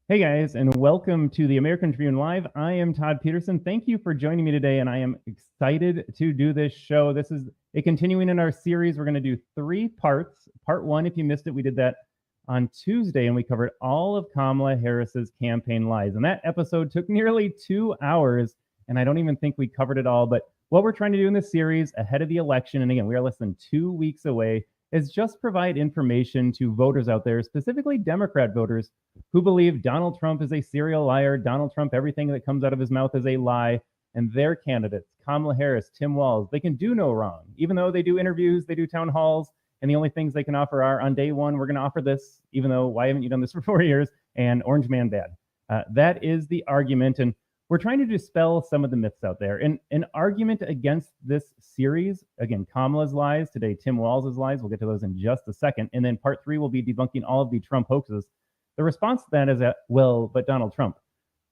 Hey guys, and welcome to the American Tribune Live. I am Todd Peterson. Thank you for joining me today, and I am excited to do this show. This is a continuing in our series. We're going to do 3 parts. Part 1, if you missed it, we did that on Tuesday, and we covered all of Kamala Harris's campaign lies. And that episode took nearly 2 hours, and I don't even think we covered it all. But what we're trying to do in this series ahead of the election, and again, we are less than 2 weeks away, is just provide information to voters out there, specifically Democrat voters, who believe Donald Trump is a serial liar. Donald Trump, everything that comes out of his mouth is a lie. And their candidates, Kamala Harris, Tim Walz, they can do no wrong. Even though they do interviews, they do town halls, and the only things they can offer are, on day 1, we're going to offer this, even though, why haven't you done this for 4 years? And Orange Man bad. That is the argument. And we're trying to dispel some of the myths out there. And an argument against this series, again, Kamala's lies, today Tim Walz's lies, we'll get to those in just a second. And then part 3 will be debunking all of the Trump hoaxes. The response to that is that, well, but Donald Trump.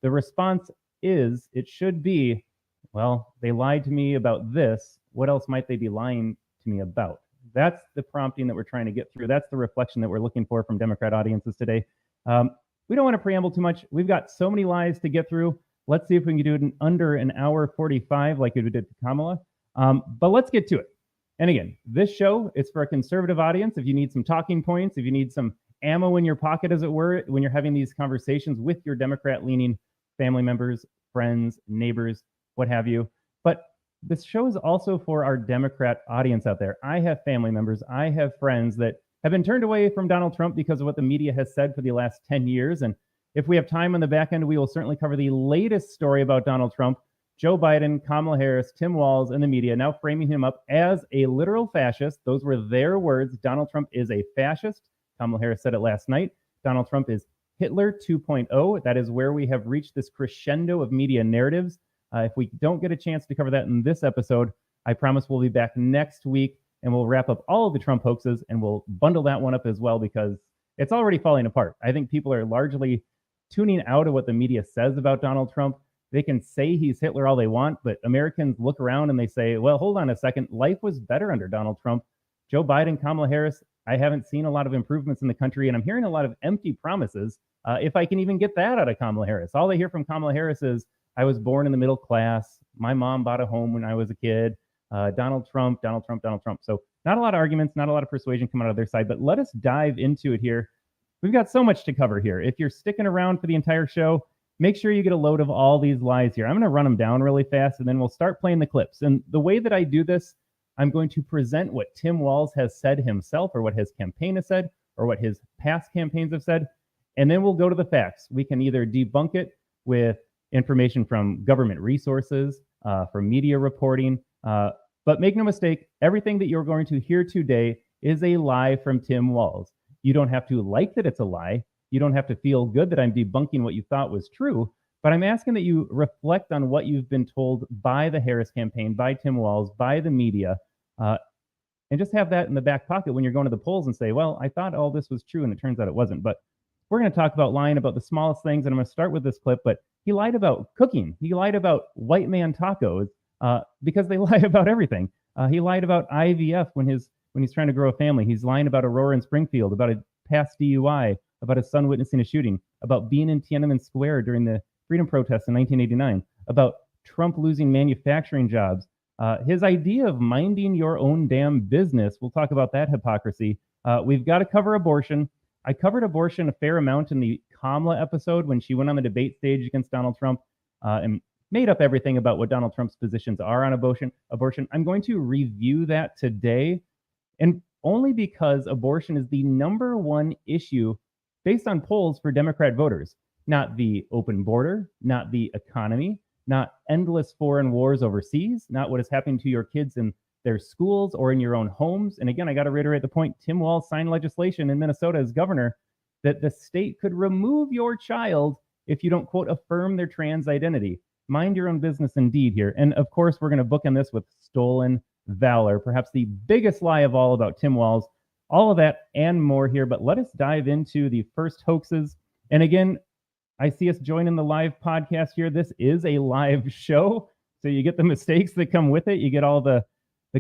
The response is, it should be, well, they lied to me about this. What else might they be lying to me about? That's the prompting that we're trying to get through. That's the reflection that we're looking for from Democrat audiences today. We don't want to preamble too much. We've got so many lies to get through. Let's see if we can do it in under an hour 45 like we did to Kamala. But let's get to it. And again, this show is for a conservative audience. If you need some talking points, if you need some ammo in your pocket, as it were, when you're having these conversations with your Democrat-leaning family members, friends, neighbors, what have you. But this show is also for our Democrat audience out there. I have family members, I have friends that have been turned away from Donald Trump because of what the media has said for the last 10 years. And if we have time on the back end, we will certainly cover the latest story about Donald Trump, Joe Biden, Kamala Harris, Tim Walz, and the media now framing him up as a literal fascist. Those were their words. Donald Trump is a fascist. Kamala Harris said it last night. Donald Trump is Hitler 2.0. That is where we have reached this crescendo of media narratives. If we don't get a chance to cover that in this episode, I promise we'll be back next week and we'll wrap up all of the Trump hoaxes and we'll bundle that one up as well because it's already falling apart. I think people are largely tuning out of what the media says about Donald Trump. They can say he's Hitler all they want, but Americans look around and they say, well, hold on a second. Life was better under Donald Trump. Joe Biden, Kamala Harris, I haven't seen a lot of improvements in the country, and I'm hearing a lot of empty promises. If I can even get that out of Kamala Harris. All I hear from Kamala Harris is, I was born in the middle class. My mom bought a home when I was a kid. Donald Trump, Donald Trump, Donald Trump. So not a lot of arguments, not a lot of persuasion coming out of their side, but let us dive into it here. We've got so much to cover here. If you're sticking around for the entire show, make sure you get a load of all these lies here. I'm going to run them down really fast, and then we'll start playing the clips. And the way that I do this, I'm going to present what Tim Walz has said himself, or what his campaign has said, or what his past campaigns have said, and then we'll go to the facts. We can either debunk it with information from government resources, from media reporting, but make no mistake, everything that you're going to hear today is a lie from Tim Walz. You don't have to like that it's a lie. You don't have to feel good that I'm debunking what you thought was true, but I'm asking that you reflect on what you've been told by the Harris campaign, by Tim Walz, by the media, and just have that in the back pocket when you're going to the polls and say, well, I thought all this was true and it turns out it wasn't. But we're going to talk about lying about the smallest things, and I'm going to start with this clip, but he lied about cooking. He lied about white man tacos because they lie about everything. He lied about IVF when he's trying to grow a family. He's lying about Aurora and Springfield, about a past DUI, about his son witnessing a shooting, about being in Tiananmen Square during the freedom protests in 1989, about Trump losing manufacturing jobs, his idea of minding your own damn business. We'll talk about that hypocrisy. We've got to cover abortion. I covered abortion a fair amount in the Kamala episode when she went on the debate stage against Donald Trump and made up everything about what Donald Trump's positions are on abortion. I'm going to review that today, and only because abortion is the number one issue based on polls for Democrat voters. Not the open border, not the economy, not endless foreign wars overseas, not what is happening to your kids in their schools or in your own homes. And again, I got to reiterate the point, Tim Walz signed legislation in Minnesota as governor that the state could remove your child if you don't, quote, affirm their trans identity. Mind your own business indeed here. And of course, we're going to bookend this with stolen valor, perhaps the biggest lie of all about Tim Walz. All of that and more here, but let us dive into the first hoaxes. And again, I see us joining the live podcast here. This is a live show, so you get the mistakes that come with it. You get all the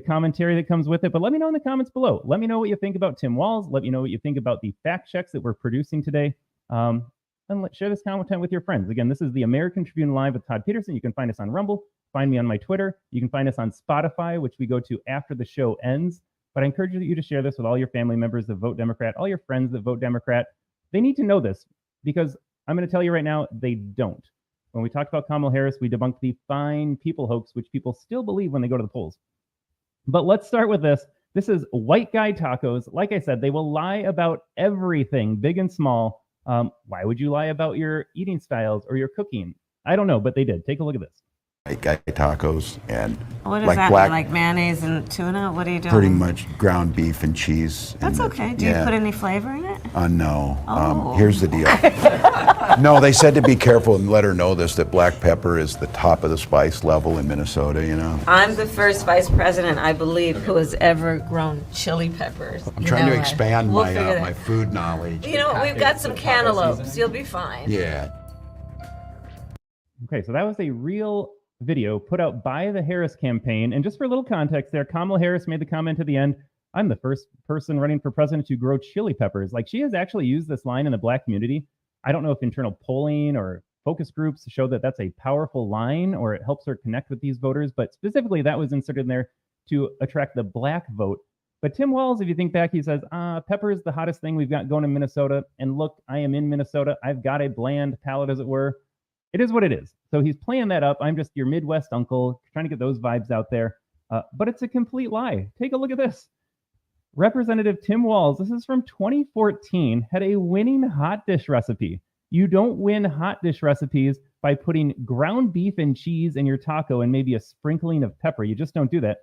commentary that comes with it. But let me know in the comments below. Let me know what you think about Tim Walz. Let me know what you think about the fact checks that we're producing today. and share this content with your friends. Again, this is the American Tribune Live with Todd Peterson. You can find us on Rumble, find me on my Twitter. You can find us on Spotify, which we go to after the show ends. But I encourage you to share this with all your family members that vote Democrat, all your friends that vote Democrat. They need to know this because I'm going to tell you right now, they don't. When we talked about Kamala Harris, we debunked the fine people hoax, which people still believe when they go to the polls. But let's start with this. This is white guy tacos. Like I said, they will lie about everything, big and small. Why would you lie about your eating styles or your cooking? I don't know, but they did. Take a look at this. White guy tacos and what is that? Like mayonnaise and tuna? What are you doing? Pretty much ground beef and cheese. That's okay. Do you put any flavor in it? No. Here's the deal. No, they said to be careful and let her know this, that black pepper is the top of the spice level in Minnesota, you know. I'm the first vice president, I believe, who has ever grown chili peppers. I'm trying to expand my food knowledge. You know, we've got some cantaloupes. You'll be fine. Yeah. Okay, so that was a real video put out by the Harris campaign. And just for a little context there, Kamala Harris made the comment at the end, I'm the first person running for president to grow chili peppers. Like, she has actually used this line in the black community. I don't know if internal polling or focus groups show that that's a powerful line or it helps her connect with these voters, but specifically that was inserted in there to attract the black vote. But Tim Walz, if you think back, he says, pepper is the hottest thing we've got going in Minnesota. And look, I am in Minnesota. I've got a bland palate, as it were. It is what it is. So he's playing that up. I'm just your Midwest uncle, trying to get those vibes out there. But it's a complete lie. Take a look at this. Representative Tim Walz, this is from 2014, had a winning hot dish recipe. You don't win hot dish recipes by putting ground beef and cheese in your taco and maybe a sprinkling of pepper. You just don't do that.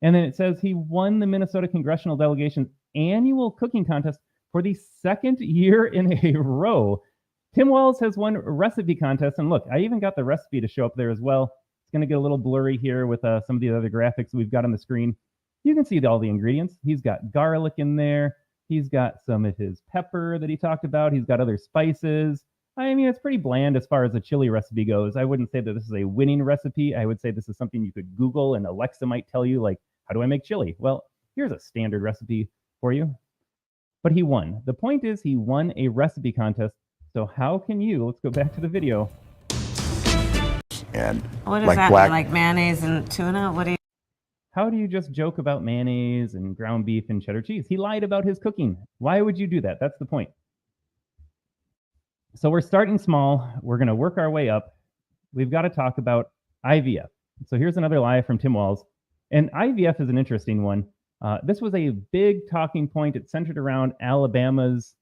And then it says he won the Minnesota Congressional Delegation's annual cooking contest for the second year in a row. Tim Walz has won recipe contests, and look, I even got the recipe to show up there as well. It's going to get a little blurry here with some of the other graphics we've got on the screen. You can see all the ingredients. He's got garlic in there. He's got some of his pepper that he talked about. He's got other spices. I mean, it's pretty bland as far as a chili recipe goes. I wouldn't say that this is a winning recipe. I would say this is something you could Google, and Alexa might tell you, like, how do I make chili? Well, here's a standard recipe for you. But he won. The point is he won a recipe contest. So how can you, let's go back to the video. And what is that? Like mayonnaise and tuna? What do you? How do you just joke about mayonnaise and ground beef and cheddar cheese? He lied about his cooking. Why would you do that? That's the point. So we're starting small. We're going to work our way up. We've got to talk about IVF. So here's another lie from Tim Walz. And IVF is an interesting one. This was a big talking point. It centered around Alabama's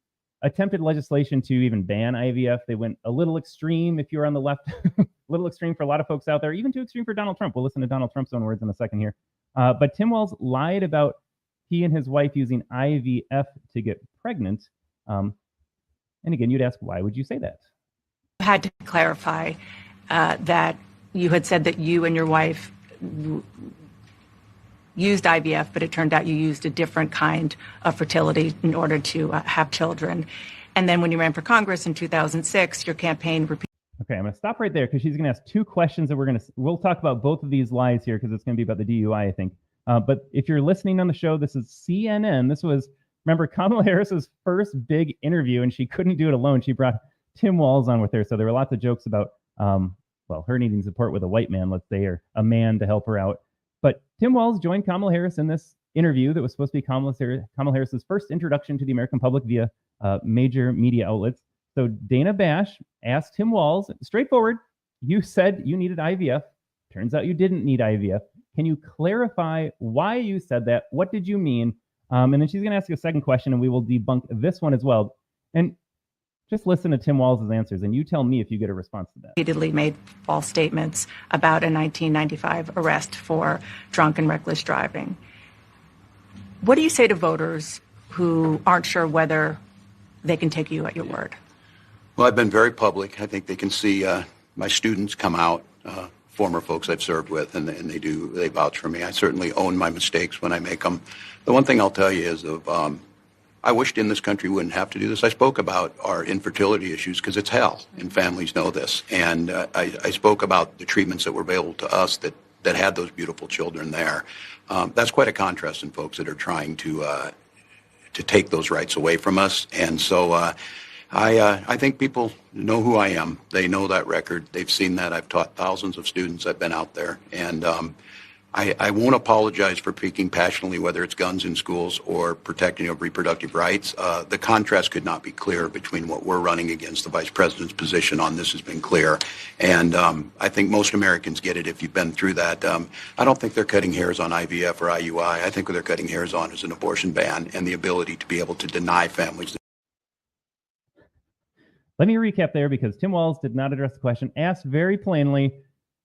attempted legislation to even ban IVF. They went a little extreme if you're on the left, a little extreme for a lot of folks out there, even too extreme for Donald Trump. We'll listen to Donald Trump's own words in a second here. But Tim Walz lied about he and his wife using IVF to get pregnant. And again, you'd ask, why would you say that? I had to clarify that you had said that you and your wife used IVF, but it turned out you used a different kind of fertility in order to have children. And then when you ran for Congress in 2006, your campaign repeated. Okay, I'm going to stop right there because she's going to ask two questions that we'll talk about both of these lies here because it's going to be about the DUI, I think. But if you're listening on the show, this is CNN. This was, remember, Kamala Harris's first big interview, and she couldn't do it alone. She brought Tim Walz on with her. So there were lots of jokes about, her needing support with a white man, let's say, or a man to help her out. But Tim Walz joined Kamala Harris in this interview that was supposed to be Kamala Harris's first introduction to the American public via major media outlets. So Dana Bash asked Tim Walz, straightforward, you said you needed IVF. Turns out you didn't need IVF. Can you clarify why you said that? What did you mean? And then she's going to ask you a second question, and we will debunk this one as well. And just listen to Tim Walz's answers, and you tell me if you get a response to that. Repeatedly made false statements about a 1995 arrest for drunk and reckless driving. What do you say to voters who aren't sure whether they can take you at your word? Well, I've been very public. I think they can see my students come out, former folks I've served with, and they vouch for me. I certainly own my mistakes when I make them. The one thing I'll tell you is I wished in this country wouldn't have to do this. I spoke about our infertility issues because it's hell, and families know this. And I spoke about the treatments that were available to us that had those beautiful children there. That's quite a contrast in folks that are trying to take those rights away from us. And so I think people know who I am. They know that record. They've seen that. I've taught thousands of students. I've been out there. And I won't apologize for speaking passionately, whether it's guns in schools or protecting of reproductive rights. The contrast could not be clearer between what we're running against. The vice president's position on this has been clear. And I think most Americans get it if you've been through that. I don't think they're cutting hairs on IVF or IUI. I think what they're cutting hairs on is an abortion ban and the ability to be able to deny families. Let me recap there because Tim Walz did not address the question. Asked very plainly,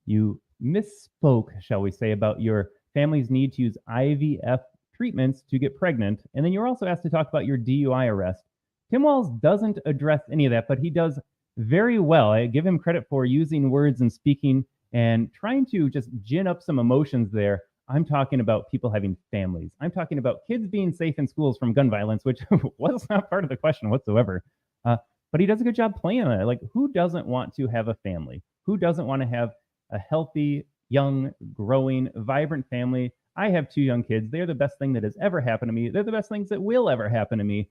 you misspoke, shall we say, about your family's need to use IVF treatments to get pregnant. And then you were also asked to talk about your DUI arrest. Tim Walz doesn't address any of that, but he does very well. I give him credit for using words and speaking and trying to just gin up some emotions there. I'm talking about people having families. I'm talking about kids being safe in schools from gun violence, which was not part of the question whatsoever. But he does a good job playing on it. Like, who doesn't want to have a family? Who doesn't want to have a healthy, young, growing, vibrant family? I have 2 young kids. They're the best thing that has ever happened to me. They're the best things that will ever happen to me.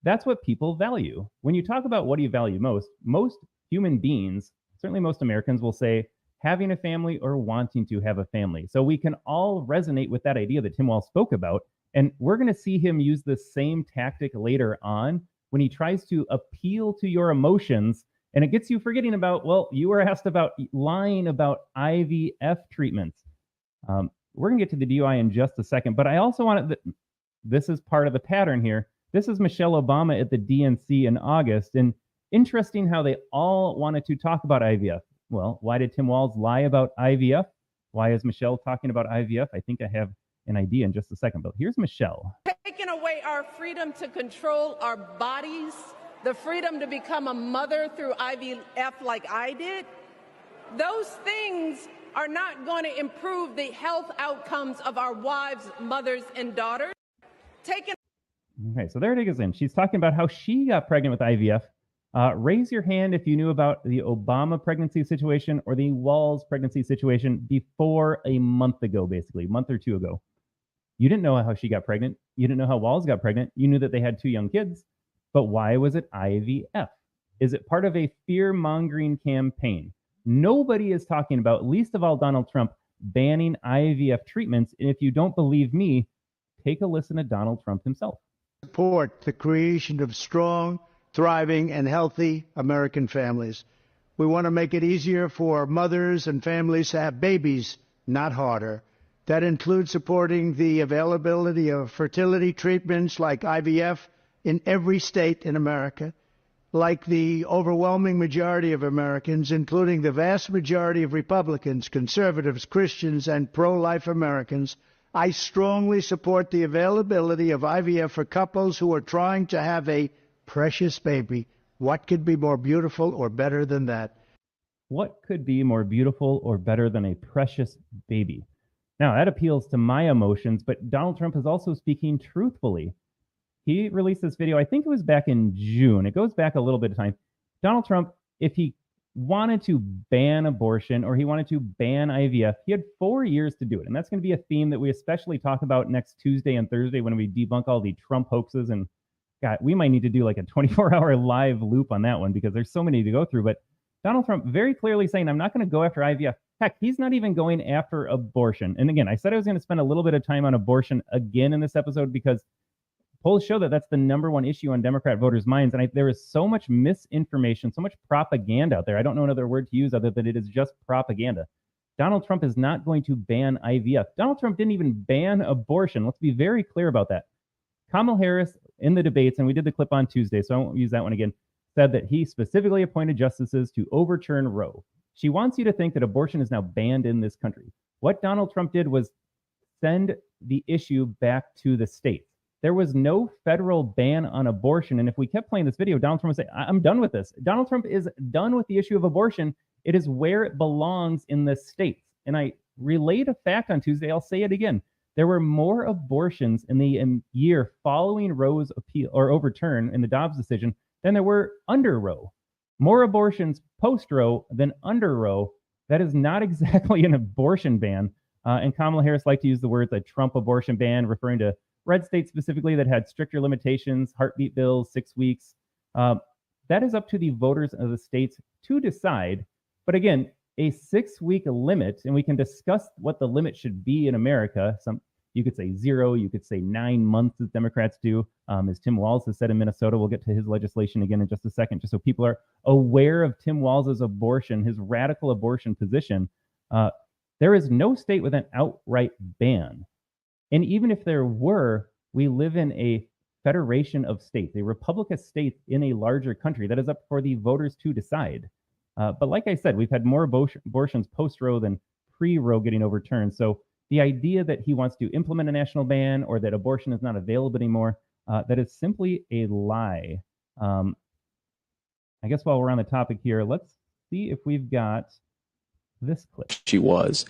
That's what people value. When you talk about what do you value most human beings, certainly most Americans, will say having a family or wanting to have a family. So we can all resonate with that idea that Tim Walz spoke about. And we're going to see him use the same tactic later on when he tries to appeal to your emotions. And it gets you forgetting about, well, you were asked about lying about IVF treatments. We're going to get to the DUI in just a second, but I also wanted this is part of the pattern here. This is Michelle Obama at the DNC in August. And interesting how they all wanted to talk about IVF. Well, why did Tim Walz lie about IVF? Why is Michelle talking about IVF? I think I have an idea in just a second, but here's Michelle. Taking away our freedom to control our bodies, the freedom to become a mother through IVF like I did, those things are not going to improve the health outcomes of our wives, mothers, and daughters. Okay, so there it is in. She's talking about how she got pregnant with IVF. Raise your hand if you knew about the Obama pregnancy situation or the Walz pregnancy situation before a month ago, basically, a month or 2 ago. You didn't know how she got pregnant. You didn't know how Walz got pregnant. You knew that they had 2 young kids. But why was it IVF? Is it part of a fear-mongering campaign? Nobody is talking about, least of all Donald Trump, banning IVF treatments. And if you don't believe me, take a listen to Donald Trump himself. Support the creation of strong, thriving, and healthy American families. We want to make it easier for mothers and families to have babies, not harder. That includes supporting the availability of fertility treatments like IVF in every state in America. Like the overwhelming majority of Americans, including the vast majority of Republicans, conservatives, Christians, and pro-life Americans, I strongly support the availability of IVF for couples who are trying to have a precious baby. What could be more beautiful or better than that? What could be more beautiful or better than a precious baby? Now, that appeals to my emotions, but Donald Trump is also speaking truthfully. He released this video, I think it was back in June. It goes back a little bit of time. Donald Trump, if he wanted to ban abortion or he wanted to ban IVF, he had 4 years to do it. And that's going to be a theme that we especially talk about next Tuesday and Thursday when we debunk all the Trump hoaxes. And God, we might need to do like a 24-hour live loop on that one because there's so many to go through. But Donald Trump very clearly saying, I'm not going to go after IVF. Heck, he's not even going after abortion. And again, I said I was going to spend a little bit of time on abortion again in this episode because polls show that that's the #1 issue on Democrat voters' minds. And there is so much misinformation, so much propaganda out there. I don't know another word to use other than it is just propaganda. Donald Trump is not going to ban IVF. Donald Trump didn't even ban abortion. Let's be very clear about that. Kamala Harris in the debates, and we did the clip on Tuesday, so I won't use that one again, said that he specifically appointed justices to overturn Roe. She wants you to think that abortion is now banned in this country. What Donald Trump did was send the issue back to the states. There was no federal ban on abortion. And if we kept playing this video, Donald Trump would say, I'm done with this. Donald Trump is done with the issue of abortion. It is where it belongs in the states. And I relayed a fact on Tuesday. I'll say it again. There were more abortions in the year following Roe's appeal or overturn in the Dobbs decision than there were under Roe. More abortions post-Roe than under Roe. That is not exactly an abortion ban. And Kamala Harris liked to use the words a Trump abortion ban, referring to red states specifically that had stricter limitations, heartbeat bills, 6 weeks. That is up to the voters of the states to decide. But again, a 6-week limit, and we can discuss what the limit should be in America. You could say 0, you could say 9 months, as Democrats do, as Tim Walz has said in Minnesota. We'll get to his legislation again in just a second, just so people are aware of Tim Walz's abortion, his radical abortion position. There is no state with an outright ban. And even if there were, we live in a federation of states, a republic of states in a larger country that is up for the voters to decide. But like I said, we've had more abortions post-Roe than pre-Roe getting overturned. So the idea that he wants to implement a national ban or that abortion is not available anymore, that is simply a lie. I guess while we're on the topic here, let's see if we've got this clip. She was.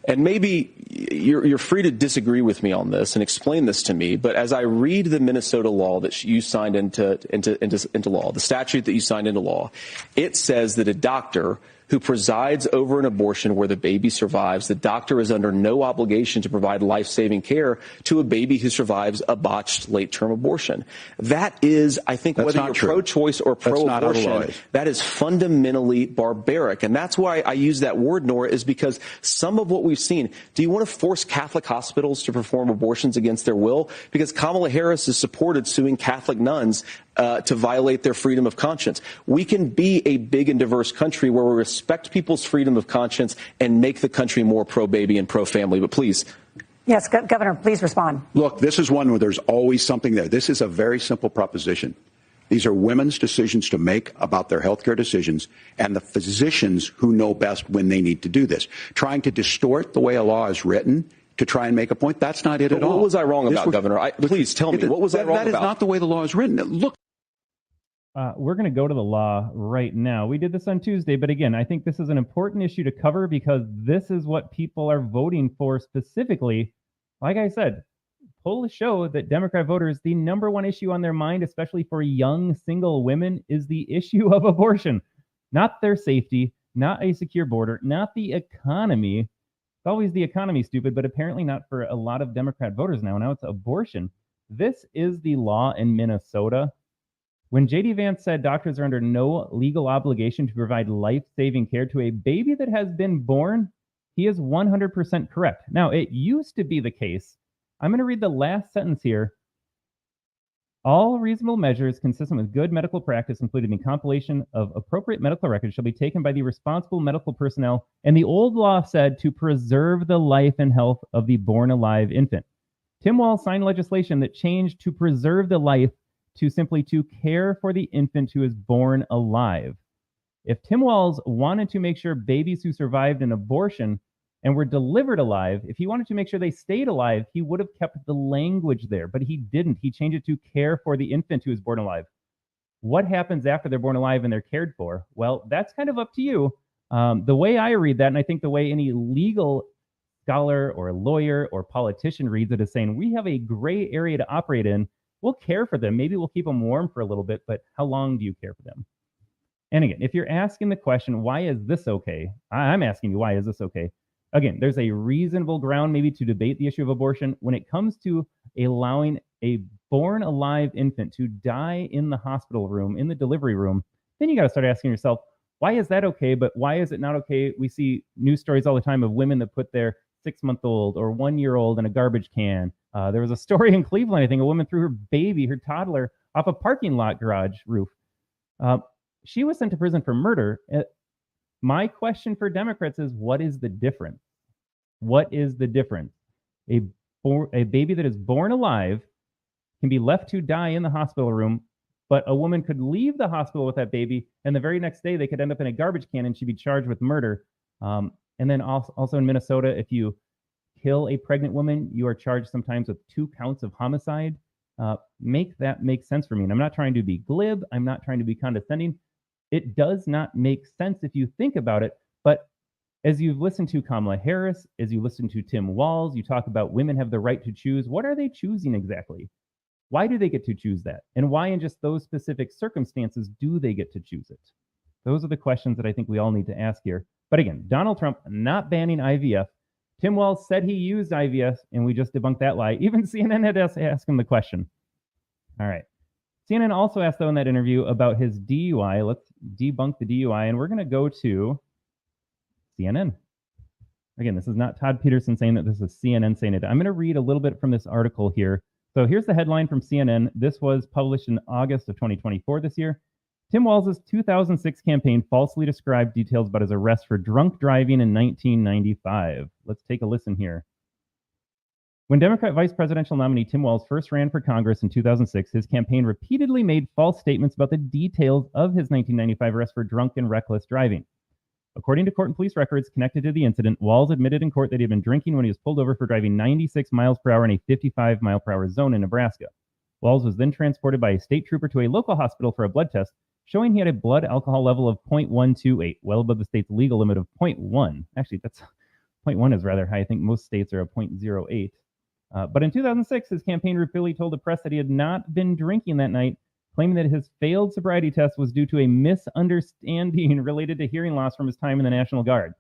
And maybe you're free to disagree with me on this and explain this to me, but as I read the Minnesota law that you signed into law, the statute that you signed into law, it says that a doctor who presides over an abortion where the baby survives, the doctor is under no obligation to provide life-saving care to a baby who survives a botched late-term abortion. That is, I think, whether you're pro-choice or pro-abortion, that is fundamentally barbaric. And that's why I use that word, Nora, is because some of what we've seen, do you want to force Catholic hospitals to perform abortions against their will? Because Kamala Harris has supported suing Catholic nuns to violate their freedom of conscience. We can be a big and diverse country where we respect people's freedom of conscience and make the country more pro-baby and pro-family. But please. Yes, Governor, please respond. Look, this is one where there's always something there. This is a very simple proposition. These are women's decisions to make about their health care decisions, and the physicians who know best when they need to do this. Trying to distort the way a law is written to try and make a point, that's not it at all. What was I wrong about, Governor? Please tell me, what was I wrong about? That is not the way the law is written. Look. We're going to go to the law right now. We did this on Tuesday, but again, I think this is an important issue to cover because this is what people are voting for specifically. Like I said, polls show that Democrat voters, the number one issue on their mind, especially for young single women, is the issue of abortion. Not their safety, not a secure border, not the economy. It's always the economy, stupid, but apparently not for a lot of Democrat voters now. Now it's abortion. This is the law in Minnesota. When J.D. Vance said doctors are under no legal obligation to provide life-saving care to a baby that has been born, he is 100% correct. Now, it used to be the case. I'm going to read the last sentence here. All reasonable measures consistent with good medical practice, including the compilation of appropriate medical records, shall be taken by the responsible medical personnel. And the old law said to preserve the life and health of the born alive infant. Tim Walz signed legislation that changed to preserve the life to simply to care for the infant who is born alive. If Tim Walz wanted to make sure babies who survived an abortion and were delivered alive, if he wanted to make sure they stayed alive, he would have kept the language there, but he didn't. He changed it to care for the infant who is born alive. What happens after they're born alive and they're cared for? Well, that's kind of up to you. The way I read that, and I think the way any legal scholar or lawyer or politician reads it, is saying we have a gray area to operate in. We'll care for them. Maybe we'll keep them warm for a little bit, but how long do you care for them? And again, if you're asking the question, why is this okay? I'm asking you, why is this okay? Again, there's a reasonable ground maybe to debate the issue of abortion. When it comes to allowing a born alive infant to die in the hospital room, in the delivery room, then you got to start asking yourself, why is that okay? But why is it not okay? We see news stories all the time of women that put their 6-month-old or 1-year-old in a garbage can. There was a story in Cleveland, I think, a woman threw her baby, her toddler, off a parking lot garage roof. She was sent to prison for murder. My question for Democrats is, what is the difference? What is the difference? A baby that is born alive can be left to die in the hospital room, but a woman could leave the hospital with that baby, and the very next day they could end up in a garbage can and she'd be charged with murder. And then also in Minnesota, if you kill a pregnant woman, you are charged sometimes with 2 counts of homicide. Make that make sense for me. And I'm not trying to be glib. I'm not trying to be condescending. It does not make sense if you think about it. But as you've listened to Kamala Harris, as you listen to Tim Walz, you talk about women have the right to choose. What are they choosing exactly? Why do they get to choose that? And why in just those specific circumstances do they get to choose it? Those are the questions that I think we all need to ask here. But again, Donald Trump not banning IVF. Tim Walz said he used IVF, and we just debunked that lie. Even CNN had to ask him the question. All right. CNN also asked, though, in that interview about his DUI. Let's debunk the DUI, and we're going to go to CNN. Again, this is not Todd Peterson saying that, this is CNN saying it. I'm going to read a little bit from this article here. So here's the headline from CNN. This was published in August of 2024 this year. Tim Walz's 2006 campaign falsely described details about his arrest for drunk driving in 1995. Let's take a listen here. When Democrat vice presidential nominee Tim Walz first ran for Congress in 2006, his campaign repeatedly made false statements about the details of his 1995 arrest for drunk and reckless driving. According to court and police records connected to the incident, Walz admitted in court that he had been drinking when he was pulled over for driving 96 miles per hour in a 55 mile per hour zone in Nebraska. Walz was then transported by a state trooper to a local hospital for a blood test, showing he had a blood alcohol level of 0.128, well above the state's legal limit of 0.1. Actually, that's 0.1 is rather high. I think most states are a 0.08. But in 2006, his campaign repeatedly told the press that he had not been drinking that night, claiming that his failed sobriety test was due to a misunderstanding related to hearing loss from his time in the National Guard.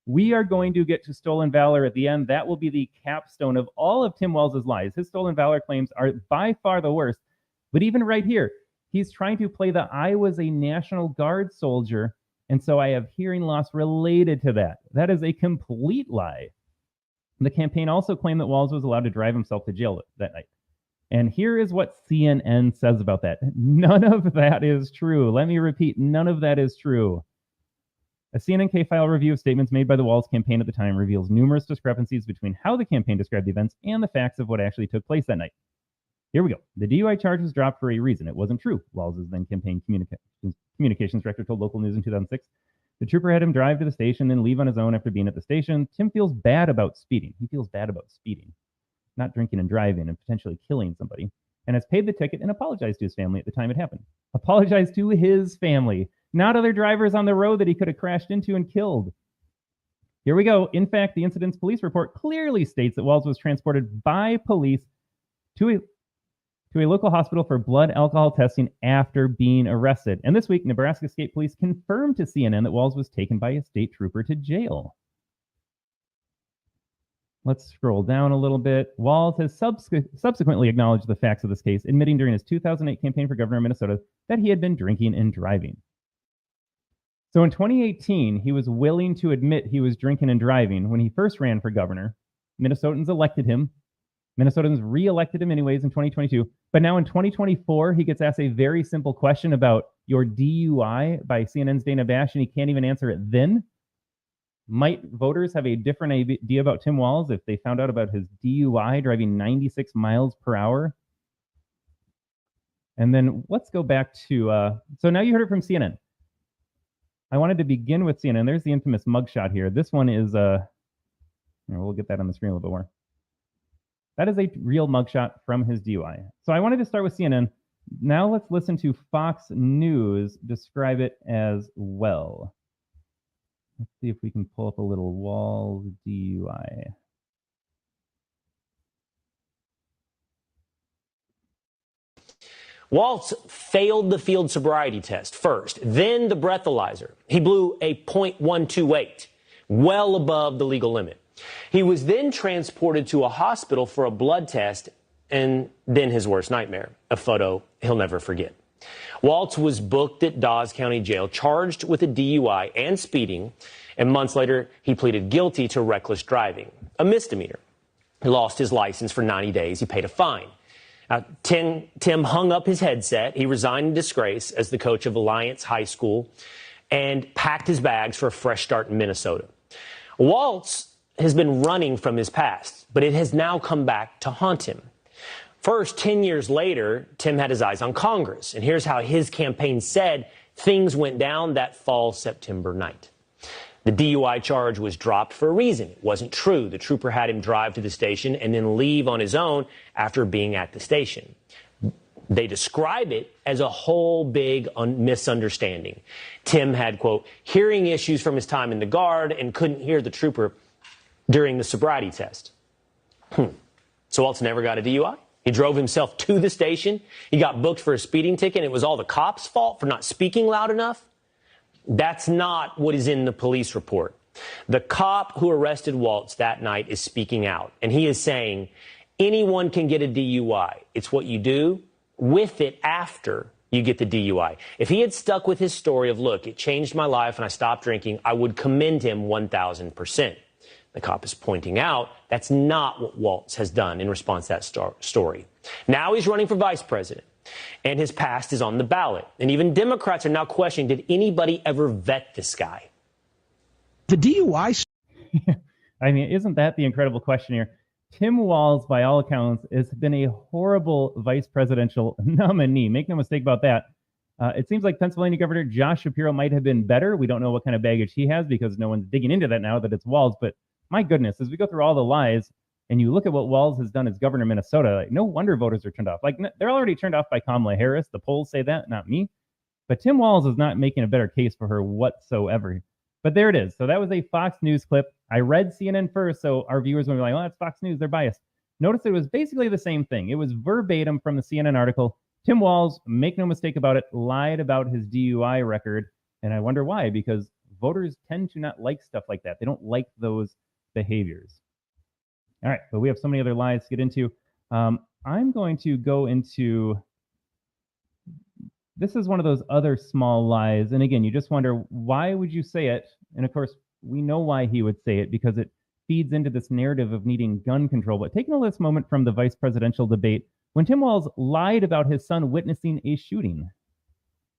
We are going to get to stolen valor at the end. That will be the capstone of all of Tim Walz's lies. His stolen valor claims are by far the worst. But even right here, he's trying to play the I was a National Guard soldier, and so I have hearing loss related to that. That is a complete lie. The campaign also claimed that Walz was allowed to drive himself to jail that night. And here is what CNN says about that. None of that is true. Let me repeat, none of that is true. A CNN K-file review of statements made by the Walz campaign at the time reveals numerous discrepancies between how the campaign described the events and the facts of what actually took place that night. Here we go. The DUI charge was dropped for a reason. It wasn't true, Walz's then campaign communications director told local news in 2006. The trooper had him drive to the station and leave on his own after being at the station. Tim feels bad about speeding. He feels bad about speeding, not drinking and driving and potentially killing somebody, and has paid the ticket and apologized to his family at the time it happened. Apologized to his family, not other drivers on the road that he could have crashed into and killed. Here we go. In fact, the incident's police report clearly states that Walz was transported by police to a local hospital for blood alcohol testing after being arrested. And this week, Nebraska State Police confirmed to CNN that Walz was taken by a state trooper to jail. Let's scroll down a little bit. Walz has subsequently acknowledged the facts of this case, admitting during his 2008 campaign for governor of Minnesota that he had been drinking and driving. So in 2018, he was willing to admit he was drinking and driving when he first ran for governor. Minnesotans elected him. Minnesotans re-elected him anyways in 2022. But now in 2024, he gets asked a very simple question about your DUI by CNN's Dana Bash, and he can't even answer it then. Might voters have a different idea about Tim Walz if they found out about his DUI driving 96 miles per hour? And then let's go back to, so now you heard it from CNN. I wanted to begin with CNN. There's the infamous mugshot here. This one is, we'll get that on the screen a little bit more. That is a real mugshot from his DUI. So I wanted to start with CNN. Now let's listen to Fox News describe it as well. Let's see if we can pull up a little Walz DUI. Walz failed the field sobriety test first, then the breathalyzer. He blew a .128, well above the legal limit. He was then transported to a hospital for a blood test, and then his worst nightmare, a photo he'll never forget. Walz was booked at Dawes County Jail, charged with a DUI and speeding, and months later, he pleaded guilty to reckless driving, a misdemeanor. He lost his license for 90 days. He paid a fine. Tim hung up his headset. He resigned in disgrace as the coach of Alliance High School and packed his bags for a fresh start in Minnesota. Walz has been running from his past, but it has now come back to haunt him. First, 10 years later, Tim had his eyes on Congress, and here's how his campaign said things went down that fall September night. The DUI charge was dropped for a reason. It wasn't true. The trooper had him drive to the station and then leave on his own after being at the station. They describe it as a whole big misunderstanding. Tim had, quote, hearing issues from his time in the Guard and couldn't hear the trooper during the sobriety test. So Walz never got a DUI? He drove himself to the station. He got booked for a speeding ticket, and it was all the cops' fault for not speaking loud enough? That's not what is in the police report. The cop who arrested Walz that night is speaking out, and he is saying, anyone can get a DUI. It's what you do with it after you get the DUI. If he had stuck with his story of, look, it changed my life and I stopped drinking, I would commend him 1,000%. The cop is pointing out that's not what Walz has done in response to that story. Now he's running for vice president, and his past is on the ballot. And even Democrats are now questioning, did anybody ever vet this guy? The DUI. I mean, isn't that the incredible question here? Tim Walz, by all accounts, has been a horrible vice presidential nominee. Make no mistake about that. It seems like Pennsylvania Governor Josh Shapiro might have been better. We don't know what kind of baggage he has because no one's digging into that now that it's Walz. But my goodness, as we go through all the lies and you look at what Walz has done as governor of Minnesota, like, no wonder voters are turned off. Like, they're already turned off by Kamala Harris. The polls say that, not me. But Tim Walz is not making a better case for her whatsoever. But there it is. So that was a Fox News clip. I read CNN first, so our viewers will be like, oh, that's Fox News. They're biased. Notice it was basically the same thing. It was verbatim from the CNN article. Tim Walz, make no mistake about it, lied about his DUI record. And I wonder why, because voters tend to not like stuff like that. They don't like those behaviors. All right, but we have so many other lies to get into. I'm going to go into, this is one of those other small lies. And again, you just wonder, why would you say it? And of course, we know why he would say it, because it feeds into this narrative of needing gun control. But taking a this moment from the vice presidential debate, when Tim Walz lied about his son witnessing a shooting.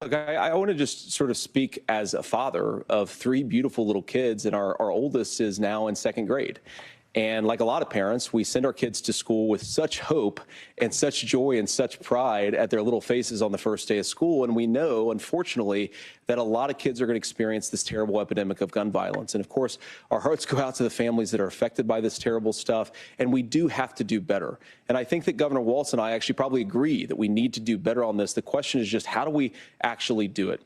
Look, I want to just sort of speak as a father of 3 beautiful little kids, and our oldest is now in 2nd grade. And like a lot of parents, we send our kids to school with such hope and such joy and such pride at their little faces on the first day of school. And we know, unfortunately, that a lot of kids are going to experience this terrible epidemic of gun violence. And of course, our hearts go out to the families that are affected by this terrible stuff. And we do have to do better. And I think that Governor Walz and I actually probably agree that we need to do better on this. The question is just, how do we actually do it?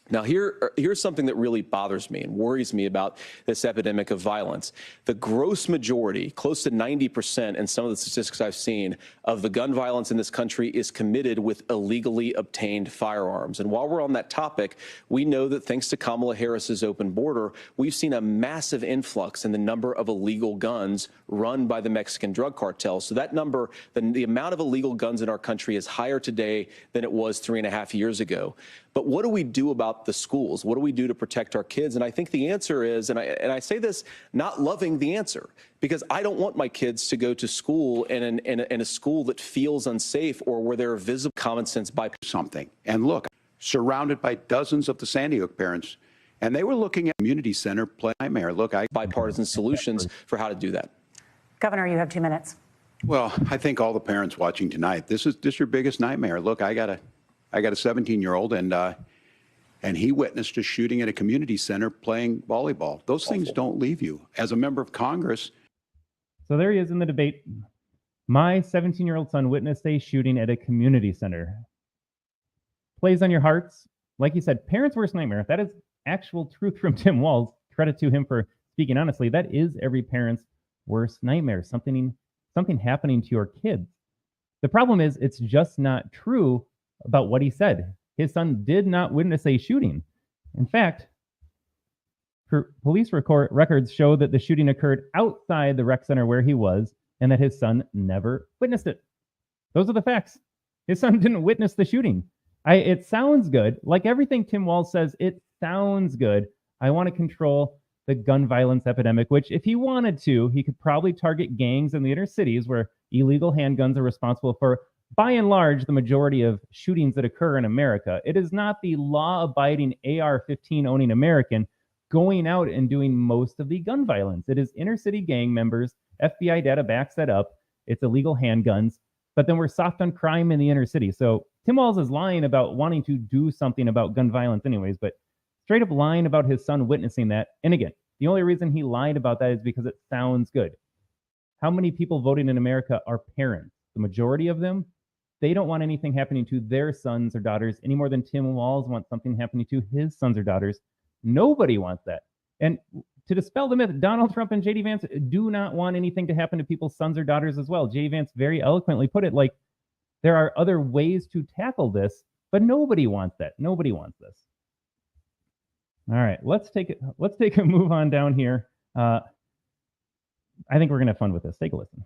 Now, here's something that really bothers me and worries me about this epidemic of violence. The gross majority, close to 90% in some of the statistics I've seen, of the gun violence in this country is committed with illegally obtained firearms. And while we're on that topic, we know that thanks to Kamala Harris's open border, we've seen a massive influx in the number of illegal guns run by the Mexican drug cartels. So that number, the amount of illegal guns in our country is higher today than it was 3.5 years ago. But what do we do about the schools? What do we do to protect our kids? And I think the answer is, and I say this not loving the answer, because I don't want my kids to go to school in a school that feels unsafe or where there are visible common sense by something. And look, surrounded by dozens of the Sandy Hook parents, and they were looking at community center play nightmare. Look, bipartisan solutions for how to do that. Governor, you have 2 minutes. Well, I think all the parents watching tonight, this is your biggest nightmare. Look, I got a 17-year-old, and he witnessed a shooting at a community center playing volleyball. Those things don't leave you. As a member of Congress. So there he is in the debate. My 17-year-old son witnessed a shooting at a community center. Plays on your hearts. Like he said, parents' worst nightmare. That is actual truth from Tim Walz. Credit to him for speaking honestly. That is every parent's worst nightmare. Something happening to your kids. The problem is, it's just not true about what he said. His son did not witness a shooting. In fact, police records show that the shooting occurred outside the rec center where he was, and that his son never witnessed it. Those are the facts. His son didn't witness the shooting. It sounds good. Like everything Tim Walz says, it sounds good. I want to control the gun violence epidemic, which if he wanted to, he could probably target gangs in the inner cities where illegal handguns are responsible for, by and large, the majority of shootings that occur in America. It is not the law-abiding AR-15 owning American going out and doing most of the gun violence. It is inner city gang members. FBI data backs that up. It's illegal handguns. But then we're soft on crime in the inner city. So Tim Walz is lying about wanting to do something about gun violence anyways, but straight up lying about his son witnessing that. And again, the only reason he lied about that is because it sounds good. How many people voting in America are parents? The majority of them, they don't want anything happening to their sons or daughters any more than Tim Walz wants something happening to his sons or daughters. Nobody wants that. And to dispel the myth, Donald Trump and J.D. Vance do not want anything to happen to people's sons or daughters as well. J.D. Vance very eloquently put it like, there are other ways to tackle this, but nobody wants that. Nobody wants this. All right, let's take a move on down here. I think we're gonna have fun with this. Take a listen.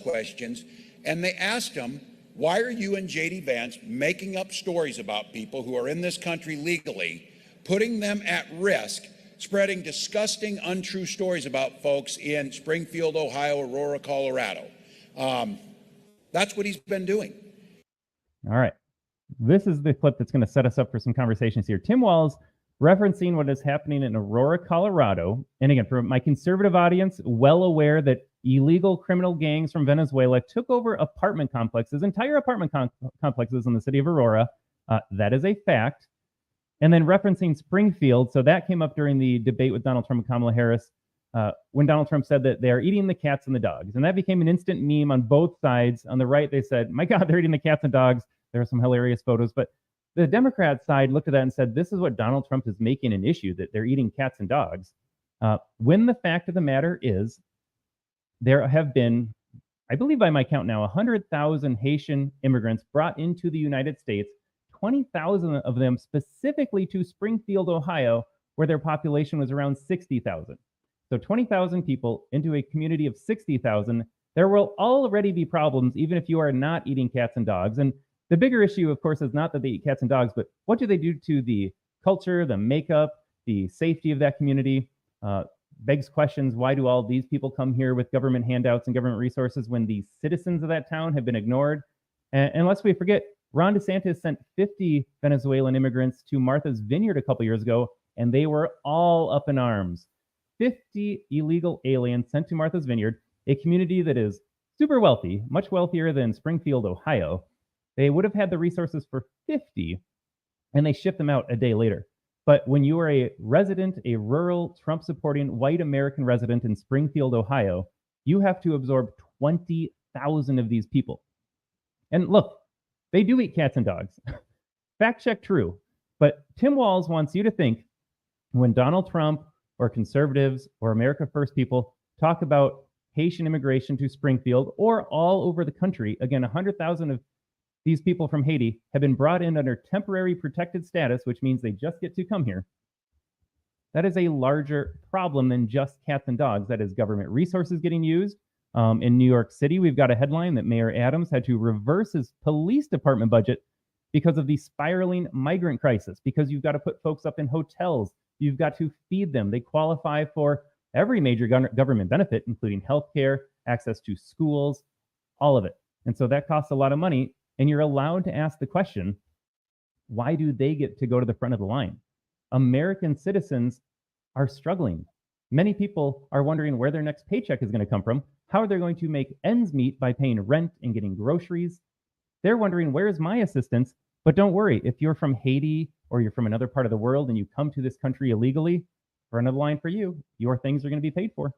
Questions, and they asked him, Why are you and J.D. Vance making up stories about people who are in this country legally, putting them at risk, spreading disgusting, untrue stories about folks in Springfield, Ohio, Aurora, Colorado? That's what he's been doing. All right. This is the clip that's going to set us up for some conversations here. Tim Walz referencing what is happening in Aurora, Colorado. And again, for my conservative audience, well aware that illegal criminal gangs from Venezuela took over apartment complexes, entire apartment complexes in the city of Aurora. That is a fact. And then referencing Springfield. So that came up during the debate with Donald Trump and Kamala Harris when Donald Trump said that they're eating the cats and the dogs. And that became an instant meme on both sides. On the right, they said, my God, they're eating the cats and dogs. There are some hilarious photos. But the Democrat side looked at that and said, this is what Donald Trump is making an issue, that they're eating cats and dogs. When the fact of the matter is, there have been, I believe by my count now, 100,000 Haitian immigrants brought into the United States, 20,000 of them specifically to Springfield, Ohio, where their population was around 60,000. So 20,000 people into a community of 60,000. There will already be problems, even if you are not eating cats and dogs. And the bigger issue, of course, is not that they eat cats and dogs, but what do they do to the culture, the makeup, the safety of that community? Begs questions, why do all these people come here with government handouts and government resources when the citizens of that town have been ignored? And lest we forget, Ron DeSantis sent 50 Venezuelan immigrants to Martha's Vineyard a couple years ago, and they were all up in arms. 50 illegal aliens sent to Martha's Vineyard, a community that is super wealthy, much wealthier than Springfield, Ohio. They would have had the resources for 50, and they shipped them out a day later. But when you are a resident, a rural, Trump-supporting white American resident in Springfield, Ohio, you have to absorb 20,000 of these people. And look, they do eat cats and dogs. Fact check true. But Tim Walz wants you to think when Donald Trump or conservatives or America First people talk about Haitian immigration to Springfield or all over the country, again, 100,000 of these people from Haiti have been brought in under temporary protected status, which means they just get to come here. That is a larger problem than just cats and dogs. That is government resources getting used. In New York City, we've got a headline that Mayor Adams had to reverse his police department budget because of the spiraling migrant crisis, because you've got to put folks up in hotels. You've got to feed them. They qualify for every major government benefit, including healthcare, access to schools, all of it. And so that costs a lot of money. And you're allowed to ask the question, why do they get to go to the front of the line? American citizens are struggling. Many people are wondering where their next paycheck is going to come from. How are they going to make ends meet by paying rent and getting groceries? They're wondering, where's my assistance? But don't worry, if you're from Haiti or you're from another part of the world and you come to this country illegally, front of the line for you, your things are going to be paid for.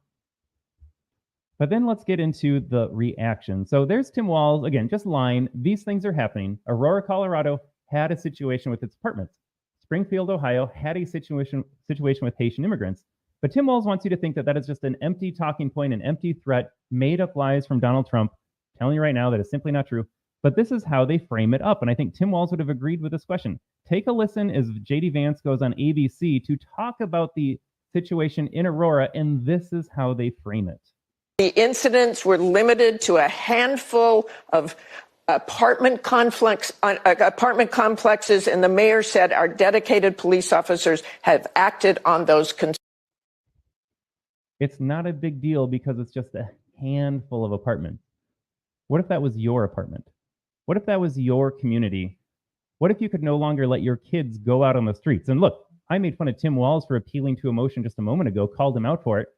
But then let's get into the reaction. So there's Tim Walz, again, just lying. These things are happening. Aurora, Colorado had a situation with its apartments. Springfield, Ohio had a situation with Haitian immigrants. But Tim Walz wants you to think that that is just an empty talking point, an empty threat, made up lies from Donald Trump. I'm telling you right now that is simply not true. But this is how they frame it up. And I think Tim Walz would have agreed with this question. Take a listen as J.D. Vance goes on ABC to talk about the situation in Aurora, and this is how they frame it. The incidents were limited to a handful of apartment complexes, and the mayor said our dedicated police officers have acted on those concerns. It's not a big deal because it's just a handful of apartments. What if that was your apartment? What if that was your community? What if you could no longer let your kids go out on the streets? And look, I made fun of Tim Walz for appealing to emotion just a moment ago, called him out for it.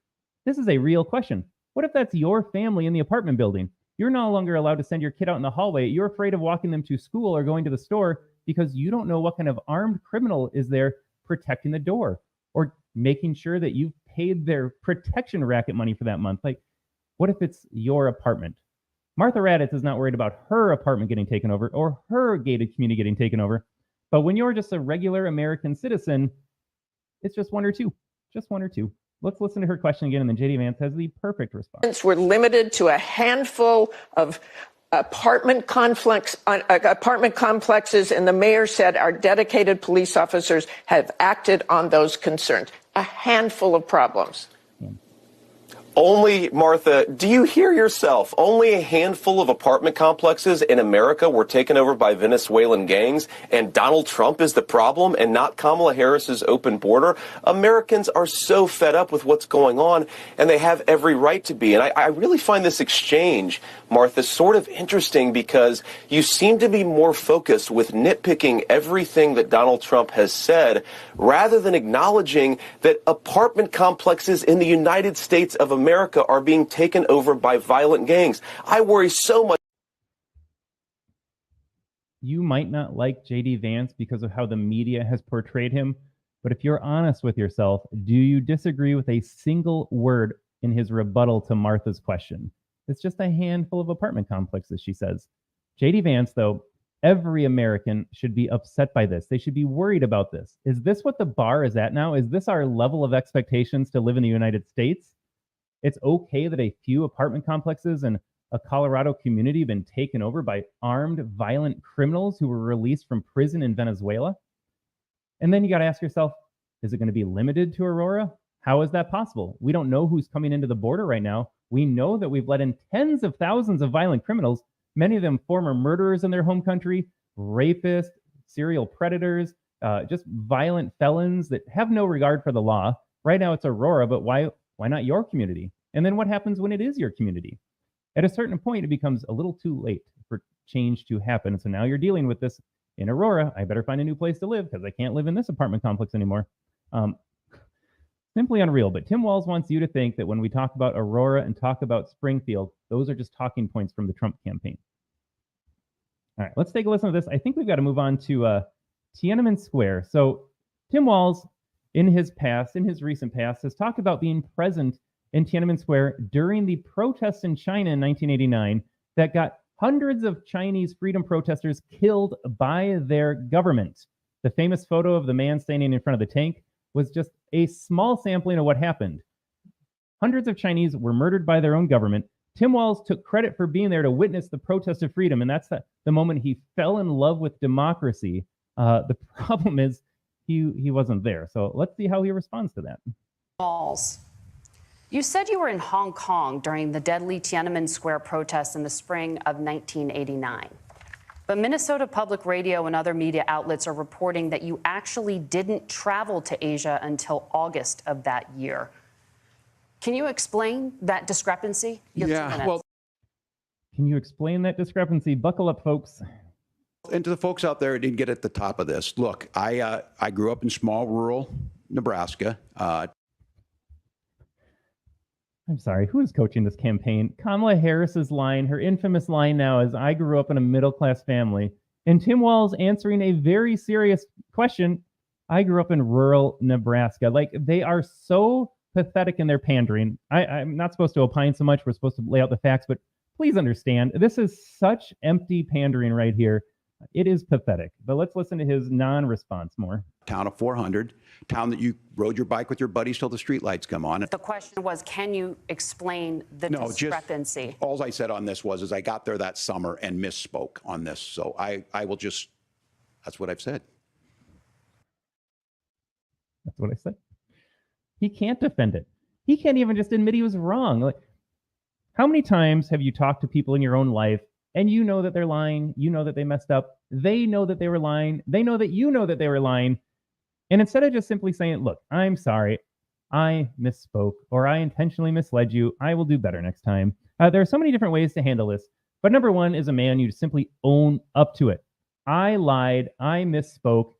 This is a real question. What if that's your family in the apartment building? You're no longer allowed to send your kid out in the hallway. You're afraid of walking them to school or going to the store because you don't know what kind of armed criminal is there protecting the door or making sure that you've paid their protection racket money for that month. Like, what if it's your apartment? Martha Raddatz is not worried about her apartment getting taken over or her gated community getting taken over. But when you're just a regular American citizen, it's just one or two. Just one or two. Let's listen to her question again, and then J.D. Vance has the perfect response. We're limited to a handful of apartment complexes, and the mayor said our dedicated police officers have acted on those concerns. A handful of problems. Only, Martha, do you hear yourself? Only a handful of apartment complexes in America were taken over by Venezuelan gangs, and Donald Trump is the problem and not Kamala Harris's open border? Americans are so fed up with what's going on, and they have every right to be. And I really find this exchange, Martha, sort of interesting because you seem to be more focused with nitpicking everything that Donald Trump has said rather than acknowledging that apartment complexes in the United States of America are being taken over by violent gangs. I worry so much. You might not like J.D. Vance because of how the media has portrayed him, but if you're honest with yourself, do you disagree with a single word in his rebuttal to Martha's question? It's just a handful of apartment complexes, she says. J.D. Vance, though, every American should be upset by this. They should be worried about this. Is this what the bar is at now? Is this our level of expectations to live in the United States? It's okay that a few apartment complexes in a Colorado community have been taken over by armed, violent criminals who were released from prison in Venezuela. And then you got to ask yourself, is it going to be limited to Aurora? How is that possible? We don't know who's coming into the border right now. We know that we've let in tens of thousands of violent criminals, many of them former murderers in their home country, rapists, serial predators, just violent felons that have no regard for the law. Right now it's Aurora, but why not your community? And then what happens when it is your community? At a certain point, it becomes a little too late for change to happen. So now you're dealing with this in Aurora. I better find a new place to live because I can't live in this apartment complex anymore. Simply unreal. But Tim Walz wants you to think that when we talk about Aurora and talk about Springfield, those are just talking points from the Trump campaign. All right, let's take a listen to this. I think we've got to move on to Tiananmen Square. So Tim Walz, in his recent past, has talked about being present in Tiananmen Square during the protests in China in 1989 that got hundreds of Chinese freedom protesters killed by their government. The famous photo of the man standing in front of the tank was just a small sampling of what happened. Hundreds of Chinese were murdered by their own government. Tim Walz took credit for being there to witness the protest of freedom, and that's the moment he fell in love with democracy. The problem is he wasn't there. So let's see how he responds to that. Walz, you said you were in Hong Kong during the deadly Tiananmen Square protests in the spring of 1989. But Minnesota Public Radio and other media outlets are reporting that you actually didn't travel to Asia until August of that year. Can you explain that discrepancy? Yeah, well, can you explain that discrepancy? Buckle up, folks. And to the folks out there who didn't get at the top of this, look, I grew up in small rural Nebraska. I'm sorry, who is coaching this campaign? Kamala Harris's line, her infamous line now is, I grew up in a middle-class family. And Tim Walz answering a very serious question, I grew up in rural Nebraska. Like, they are so pathetic in their pandering. I'm not supposed to opine so much. We're supposed to lay out the facts, but please understand, this is such empty pandering right here. It is pathetic. But let's listen to his non-response more. Town of 400, town that you rode your bike with your buddies till the streetlights come on. The question was, can you explain the discrepancy? All I said on this was I got there that summer and misspoke on this. So I will just, that's what I've said. That's what I said. He can't defend it. He can't even just admit he was wrong. Like, how many times have you talked to people in your own life and you know that they're lying, you know that they messed up, they know that they were lying, they know that you know that they were lying, and instead of just simply saying, look, I'm sorry, I misspoke, or I intentionally misled you, I will do better next time. There are so many different ways to handle this, but number one is a man, you simply own up to it. I lied, I misspoke,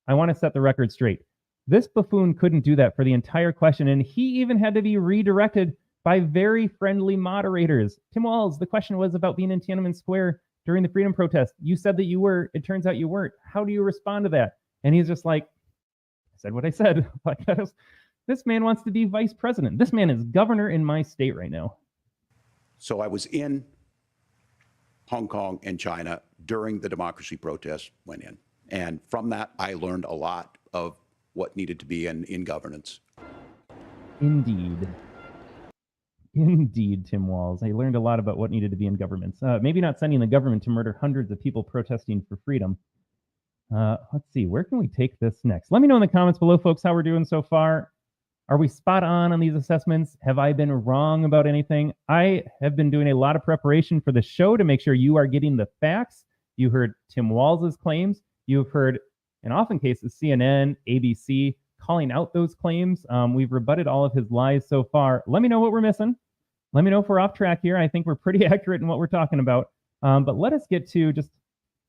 I want to set the record straight. This buffoon couldn't do that for the entire question, and he even had to be redirected by very friendly moderators. Tim Walz, the question was about being in Tiananmen Square during the freedom protest. You said that you were. It turns out you weren't. How do you respond to that? And he's just like, I said what I said. Like, this man wants to be vice president. This man is governor in my state right now. So I was in Hong Kong and China during the democracy protests went in. And from that, I learned a lot of what needed to be in governance. Indeed. Indeed, Tim Walz. I learned a lot about what needed to be in governments. Maybe not sending the government to murder hundreds of people protesting for freedom. Let's see, where can we take this next? Let me know in the comments below, folks, how we're doing so far. Are we spot on these assessments? Have I been wrong about anything? I have been doing a lot of preparation for the show to make sure you are getting the facts. You heard Tim Walz's claims. You've heard, in often cases, CNN, ABC calling out those claims. We've rebutted all of his lies so far. Let me know what we're missing. Let me know if we're off track here. I think we're pretty accurate in what we're talking about. But let us get to just,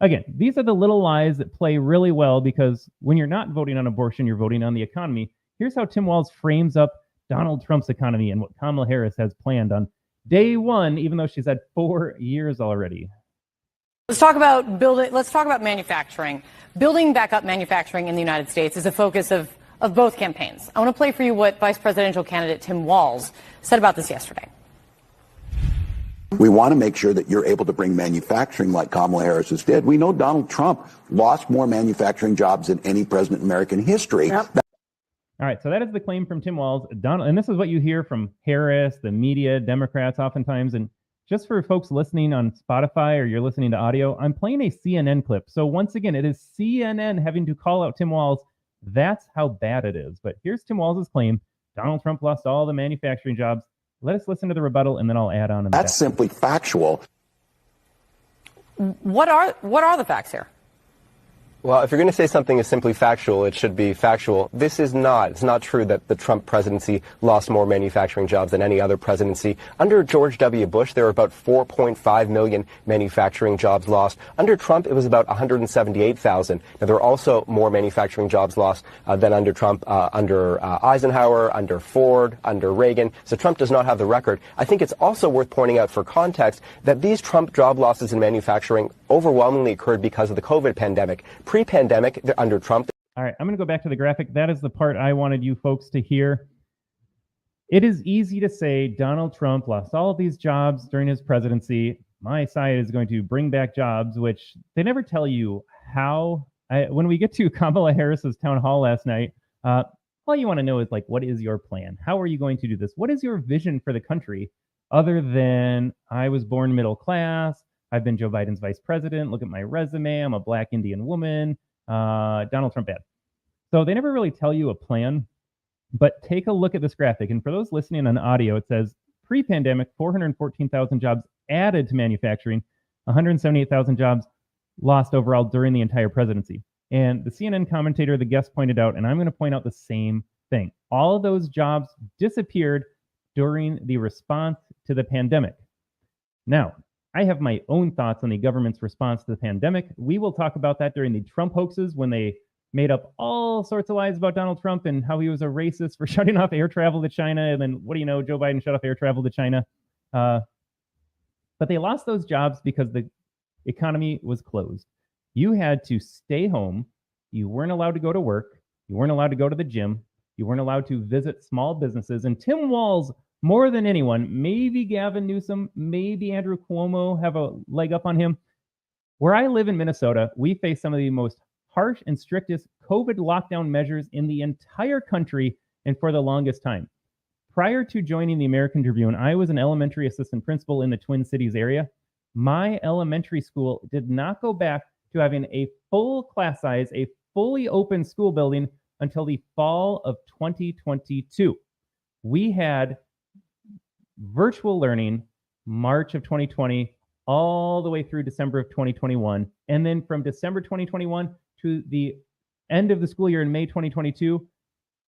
again, these are the little lies that play really well, because when you're not voting on abortion, you're voting on the economy. Here's how Tim Walz frames up Donald Trump's economy and what Kamala Harris has planned on day one, even though she's had 4 years already. Let's talk about building. Let's talk about manufacturing. Building back up manufacturing in the United States is a focus of both campaigns. I want to play for you what Vice Presidential candidate Tim Walz said about this yesterday. We want to make sure that you're able to bring manufacturing like Kamala Harris did. We know Donald Trump lost more manufacturing jobs than any president in American history. Yep. All right, so that is the claim from Tim Walz. And this is what you hear from Harris, the media, Democrats oftentimes. And just for folks listening on Spotify or you're listening to audio, I'm playing a CNN clip. So once again, it is CNN having to call out Tim Walz. That's how bad it is. But here's Tim Walz's claim. Donald Trump lost all the manufacturing jobs. Let us listen to the rebuttal, and then I'll add on. That's simply factual. What are the facts here? Well, if you're going to say something is simply factual, it should be factual. This is not. It's not true that the Trump presidency lost more manufacturing jobs than any other presidency. Under George W. Bush, there were about 4.5 million manufacturing jobs lost. Under Trump, it was about 178,000. Now, there are also more manufacturing jobs lost than under Trump, under Eisenhower, under Ford, under Reagan. So Trump does not have the record. I think it's also worth pointing out for context that these Trump job losses in manufacturing overwhelmingly occurred because of the COVID pandemic. Pre-pandemic, under Trump. All right, I'm going to go back to the graphic. That is the part I wanted you folks to hear. It is easy to say Donald Trump lost all of these jobs during his presidency. My side is going to bring back jobs, which they never tell you how. When we get to Kamala Harris's town hall last night, all you want to know is, like, what is your plan? How are you going to do this? What is your vision for the country other than I was born middle class? I've been Joe Biden's vice president. Look at my resume. I'm a black Indian woman. Donald Trump bad. So they never really tell you a plan, but take a look at this graphic. And for those listening on audio, it says pre-pandemic, 414,000 jobs added to manufacturing, 178,000 jobs lost overall during the entire presidency. And the CNN commentator, the guest pointed out, and I'm going to point out the same thing. All of those jobs disappeared during the response to the pandemic. Now, I have my own thoughts on the government's response to the pandemic. We will talk about that during the Trump hoaxes, when they made up all sorts of lies about Donald Trump and how he was a racist for shutting off air travel to China. And then, what do you know, Joe Biden shut off air travel to China. But they lost those jobs because the economy was closed. You had to stay home. You weren't allowed to go to work. You weren't allowed to go to the gym. You weren't allowed to visit small businesses. And Tim Walz, more than anyone, maybe Gavin Newsom, maybe Andrew Cuomo have a leg up on him. Where I live in Minnesota, we face some of the most harsh and strictest COVID lockdown measures in the entire country, and for the longest time. Prior to joining the American Tribune, I was an elementary assistant principal in the Twin Cities area. My elementary school did not go back to having a full class size, a fully open school building until the fall of 2022. We had virtual learning March of 2020 all the way through December of 2021. And then from December 2021 to the end of the school year in May 2022,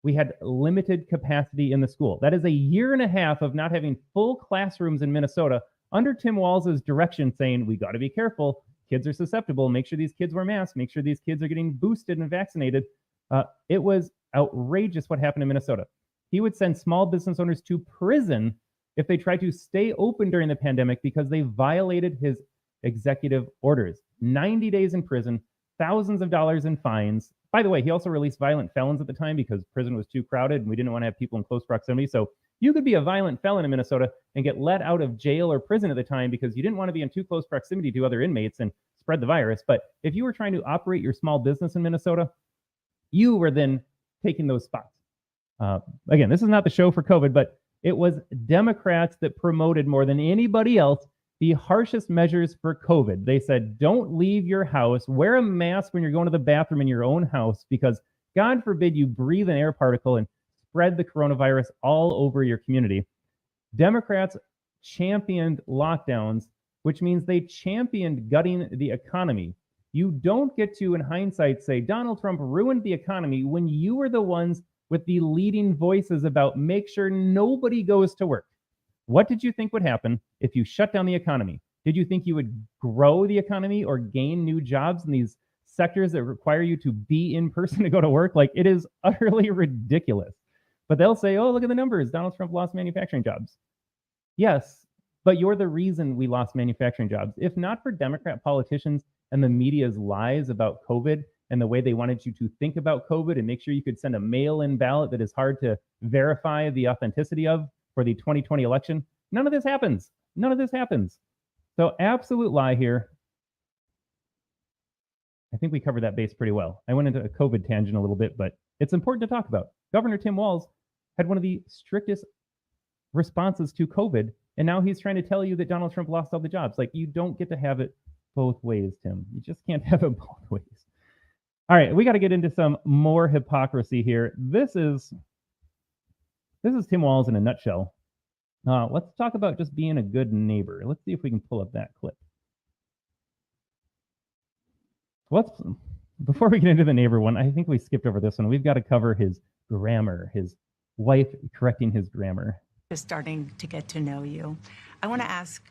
we had limited capacity in the school. That is a year and a half of not having full classrooms in Minnesota under Tim Walz's direction, saying, we got to be careful. Kids are susceptible. Make sure these kids wear masks. Make sure these kids are getting boosted and vaccinated. It was outrageous what happened in Minnesota. He would send small business owners to prison if they tried to stay open during the pandemic because they violated his executive orders. 90 days in prison, thousands of dollars in fines. By the way, he also released violent felons at the time because prison was too crowded and we didn't want to have people in close proximity. So you could be a violent felon in Minnesota and get let out of jail or prison at the time because you didn't want to be in too close proximity to other inmates and spread the virus. But if you were trying to operate your small business in Minnesota, you were then taking those spots. Again, this is not the show for COVID, but it was Democrats that promoted more than anybody else the harshest measures for COVID. They said, don't leave your house, wear a mask when you're going to the bathroom in your own house, because God forbid you breathe an air particle and spread the coronavirus all over your community. Democrats championed lockdowns, which means they championed gutting the economy. You don't get to, in hindsight, say Donald Trump ruined the economy when you were the ones with the leading voices about make sure nobody goes to work. What did you think would happen if you shut down the economy? Did you think you would grow the economy or gain new jobs in these sectors that require you to be in person to go to work? Like, it is utterly ridiculous. But they'll say, oh, look at the numbers. Donald Trump lost manufacturing jobs. Yes, but you're the reason we lost manufacturing jobs. If not for Democrat politicians and the media's lies about COVID and the way they wanted you to think about COVID and make sure you could send a mail-in ballot that is hard to verify the authenticity of for the 2020 election, none of this happens. None of this happens. So absolute lie here. I think we covered that base pretty well. I went into a COVID tangent a little bit, but it's important to talk about. Governor Tim Walz had one of the strictest responses to COVID, and now he's trying to tell you that Donald Trump lost all the jobs. Like, you don't get to have it both ways, Tim. You just can't have it both ways. All right, we got to get into some more hypocrisy here. This is Tim Walz in a nutshell. Let's talk about just being a good neighbor. Let's see if we can pull up that clip. Before we get into the neighbor one, I think we skipped over this one. We've got to cover his grammar, his wife correcting his grammar. Just starting to get to know you. I want to ask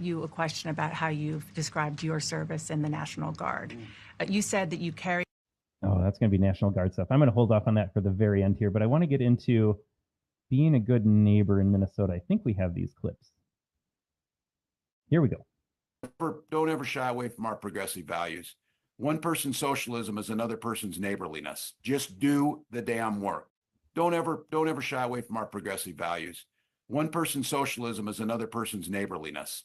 you a question about how you've described your service in the National Guard. You said that you carry... Oh, that's going to be National Guard stuff. I'm going to hold off on that for the very end here, but I want to get into being a good neighbor in Minnesota. I think we have these clips. Here we go. Don't ever shy away from our progressive values. One person's socialism is another person's neighborliness. Just do the damn work. Don't ever shy away from our progressive values. One person's socialism is another person's neighborliness.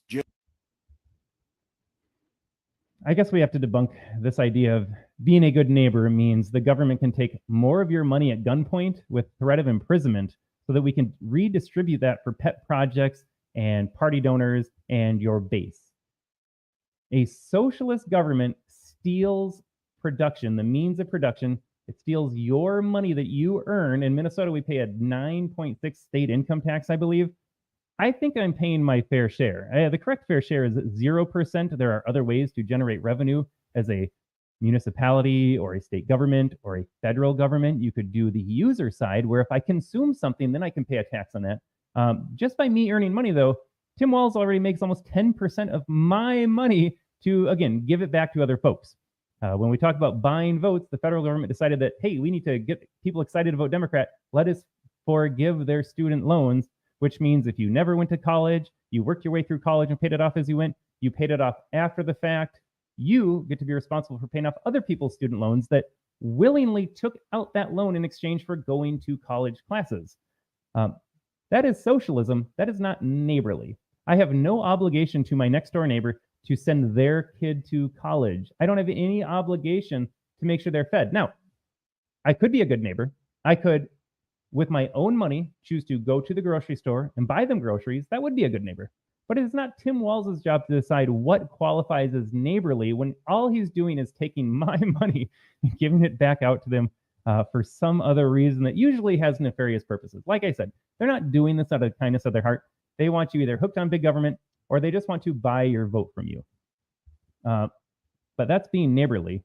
I guess we have to debunk this idea of being a good neighbor means the government can take more of your money at gunpoint with threat of imprisonment so that we can redistribute that for pet projects and party donors and your base. A socialist government steals production, the means of production. It steals your money that you earn. In Minnesota, we pay a 9.6 state income tax, I believe. I think I'm paying my fair share. The correct fair share is 0%. There are other ways to generate revenue as a municipality or a state government or a federal government. You could do the user side, where if I consume something, then I can pay a tax on that. Just by me earning money, though, Tim Walz already makes almost 10% of my money to, again, give it back to other folks. When we talk about buying votes, the federal government decided that, hey, we need to get people excited to vote Democrat. Let us forgive their student loans, which means if you never went to college, you worked your way through college and paid it off as you went, you paid it off after the fact, you get to be responsible for paying off other people's student loans that willingly took out that loan in exchange for going to college classes. That is socialism. That is not neighborly. I have no obligation to my next door neighbor to send their kid to college. I don't have any obligation to make sure they're fed. Now, I could be a good neighbor. I could, with my own money, choose to go to the grocery store and buy them groceries. That would be a good neighbor. But it's not Tim Walz's job to decide what qualifies as neighborly when all he's doing is taking my money and giving it back out to them for some other reason that usually has nefarious purposes. Like I said, they're not doing this out of the kindness of their heart. They want you either hooked on big government or they just want to buy your vote from you. But that's being neighborly.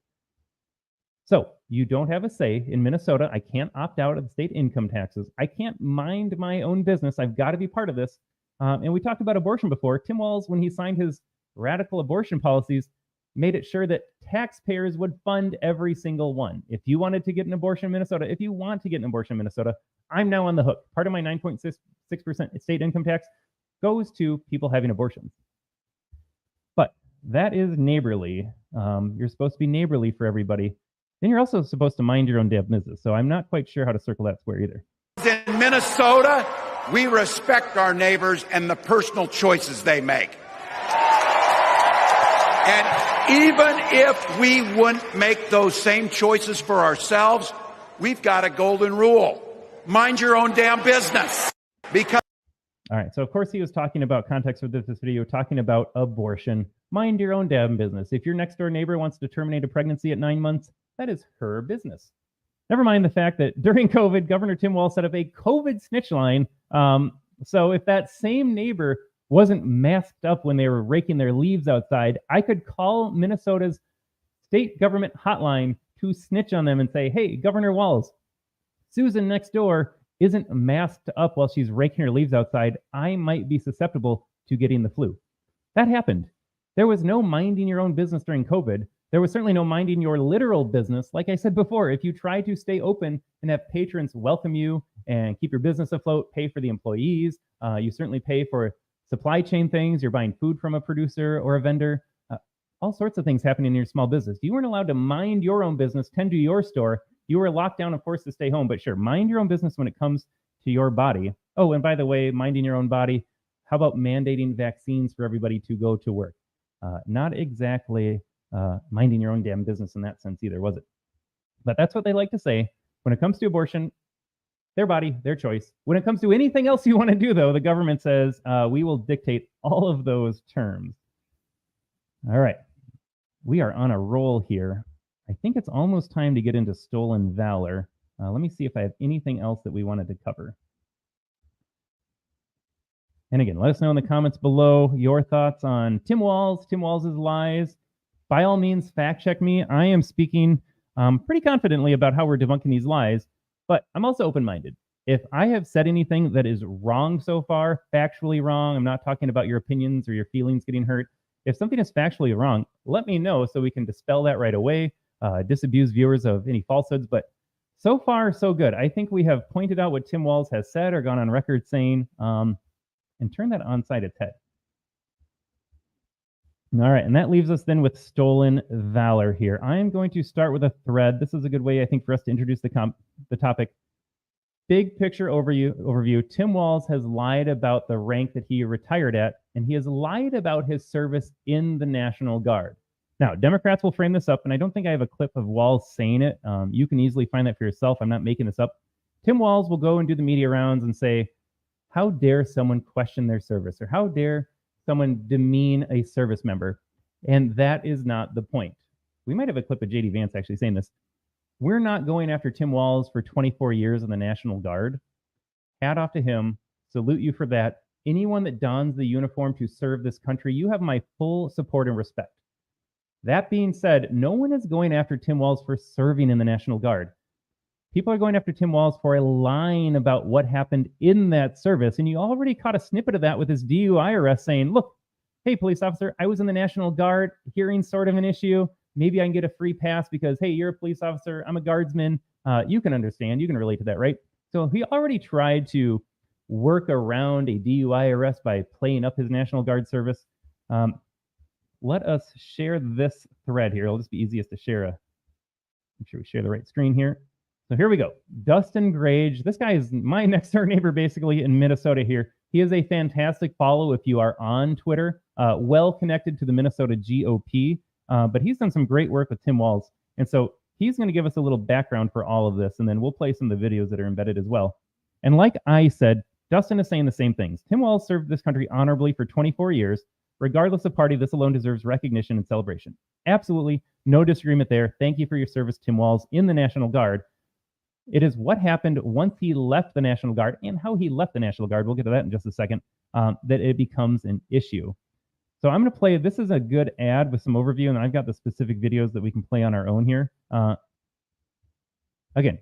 So you don't have a say in Minnesota. I can't opt out of state income taxes. I can't mind my own business. I've got to be part of this. And we talked about abortion before. Tim Walz, when he signed his radical abortion policies, made it sure that taxpayers would fund every single one. If you wanted to get an abortion in Minnesota, if you want to get an abortion in Minnesota, I'm now on the hook. Part of my 9.6% state income tax goes to people having abortions. But that is neighborly. You're supposed to be neighborly for everybody. Then you're also supposed to mind your own damn business. So I'm not quite sure how to circle that square either. In Minnesota, we respect our neighbors and the personal choices they make. And even if we wouldn't make those same choices for ourselves, we've got a golden rule. Mind your own damn business. Because all right, so of course he was talking about context for this video, talking about abortion. Mind your own damn business. If your next door neighbor wants to terminate a pregnancy at 9 months, that is her business. Never mind the fact that during COVID, Governor Tim Walz set up a COVID snitch line. So if that same neighbor wasn't masked up when they were raking their leaves outside, I could call Minnesota's state government hotline to snitch on them and say, hey, Governor Walz, Susan next door isn't masked up while she's raking her leaves outside. I might be susceptible to getting the flu. That happened. There was no minding your own business during COVID. There was certainly no minding your literal business. Like I said before, if you try to stay open and have patrons welcome you and keep your business afloat, pay for the employees, you certainly pay for supply chain things. You're buying food from a producer or a vendor. All sorts of things happening in your small business. You weren't allowed to mind your own business, tend to your store. You were locked down and forced to stay home. But sure, mind your own business when it comes to your body. Oh, and by the way, minding your own body, how about mandating vaccines for everybody to go to work? Not exactly minding your own damn business in that sense either, was it? But that's what they like to say. When it comes to abortion, their body, their choice. When it comes to anything else you want to do, though, the government says we will dictate all of those terms. All right. We are on a roll here. I think it's almost time to get into stolen valor. Let me see if I have anything else that we wanted to cover. And again, let us know in the comments below your thoughts on Tim Walz, Tim Walz's lies. By all means, fact check me. I am speaking pretty confidently about how we're debunking these lies, but I'm also open-minded. If I have said anything that is wrong so far, factually wrong, I'm not talking about your opinions or your feelings getting hurt. If something is factually wrong, let me know so we can dispel that right away, disabuse viewers of any falsehoods. But so far, so good. I think we have pointed out what Tim Walz has said or gone on record saying, and turn that on side its head. All right, and that leaves us then with stolen valor here. I am going to start with a thread. This is a good way, I think, for us to introduce the topic. Big picture overview. Tim Walz has lied about the rank that he retired at, and he has lied about his service in the National Guard. Now, Democrats will frame this up, and I don't think I have a clip of Walz saying it. You can easily find that for yourself. I'm not making this up. Tim Walz will go and do the media rounds and say, how dare someone question their service, or how dare someone demean a service member? And that is not the point. We might have a clip of J.D. Vance actually saying this. We're not going after Tim Walz for 24 years in the National Guard. Hat off to him. Salute you for that. Anyone that dons the uniform to serve this country, you have my full support and respect. That being said, no one is going after Tim Walz for serving in the National Guard. People are going after Tim Walz for lying about what happened in that service. And you already caught a snippet of that with his DUI arrest saying, look, hey, police officer, I was in the National Guard, hearing sort of an issue. Maybe I can get a free pass because, hey, you're a police officer, I'm a guardsman. You can understand, you can relate to that, right? So he already tried to work around a DUI arrest by playing up his National Guard service. Let us share this thread here. It'll just be easiest to share make sure we share the right screen here. So here we go. Dustin Grage. This guy is my next door neighbor, basically, in Minnesota here. He is a fantastic follow if you are on Twitter, well connected to the Minnesota GOP. But he's done some great work with Tim Walz. And so he's going to give us a little background for all of this, and then we'll play some of the videos that are embedded as well. And like I said, Dustin is saying the same things. Tim Walz served this country honorably for 24 years. Regardless of party, this alone deserves recognition and celebration. Absolutely no disagreement there. Thank you for your service, Tim Walz, in the National Guard. It is what happened once he left the National Guard and how he left the National Guard, we'll get to that in just a second, that it becomes an issue. So I'm going to play, this is a good ad with some overview, and I've got the specific videos that we can play on our own here. Again,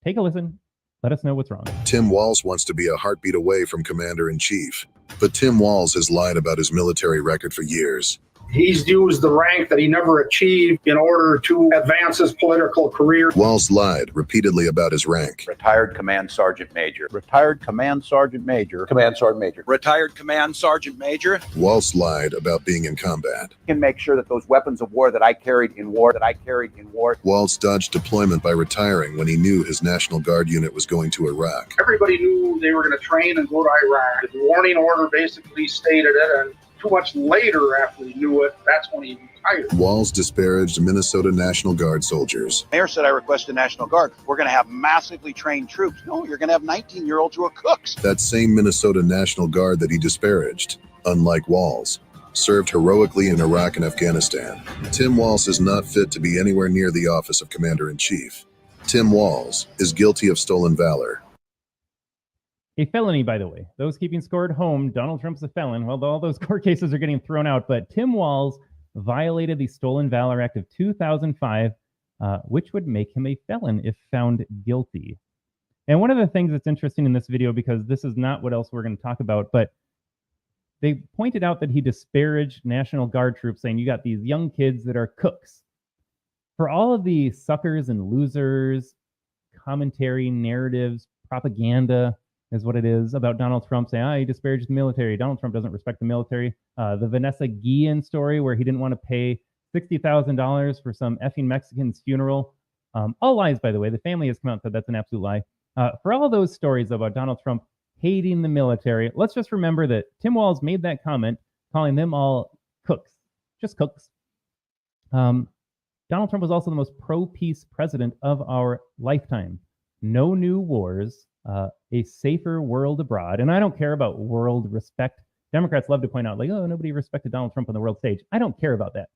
take a listen. Let us know what's wrong. Tim Walz wants to be a heartbeat away from Commander-in-Chief, but Tim Walz has lied about his military record for years. He's used the rank that he never achieved in order to advance his political career. Walz lied repeatedly about his rank. Retired Command Sergeant Major. Retired Command Sergeant Major. Command Sergeant Major. Retired Command Sergeant Major. Walz lied about being in combat. Can make sure that those weapons of war that I carried in war, Walz dodged deployment by retiring when he knew his National Guard unit was going to Iraq. Everybody knew they were going to train and go to Iraq. The warning order basically stated it, and 2 months later, after he knew it, that's when he retired. Walz disparaged Minnesota National Guard soldiers. Mayor said, I request the National Guard. We're going to have massively trained troops. No, you're going to have 19-year-olds who are cooks. That same Minnesota National Guard that he disparaged, unlike Walz, served heroically in Iraq and Afghanistan. Tim Walz is not fit to be anywhere near the office of Commander-in-Chief. Tim Walz is guilty of stolen valor. A felony, by the way. Those keeping score at home, Donald Trump's a felon. Well, all those court cases are getting thrown out, but Tim Walz violated the Stolen Valor Act of 2005, which would make him a felon if found guilty. And one of the things that's interesting in this video, because this is not what else we're going to talk about, but they pointed out that he disparaged National Guard troops, saying you got these young kids that are cooks. For all of the suckers and losers, commentary, narratives, propaganda is what it is about Donald Trump saying, he disparaged the military. Donald Trump doesn't respect the military. The Vanessa Guillen story where he didn't want to pay $60,000 for some effing Mexican's funeral. All lies, by the way. The family has come out and said that's an absolute lie. For all those stories about Donald Trump hating the military, let's just remember that Tim Walz made that comment, calling them all cooks, just cooks. Donald Trump was also the most pro-peace president of our lifetime. No new wars, a safer world abroad. And I don't care about world respect. Democrats love to point out, like, oh, nobody respected Donald Trump on the world stage. I don't care about that.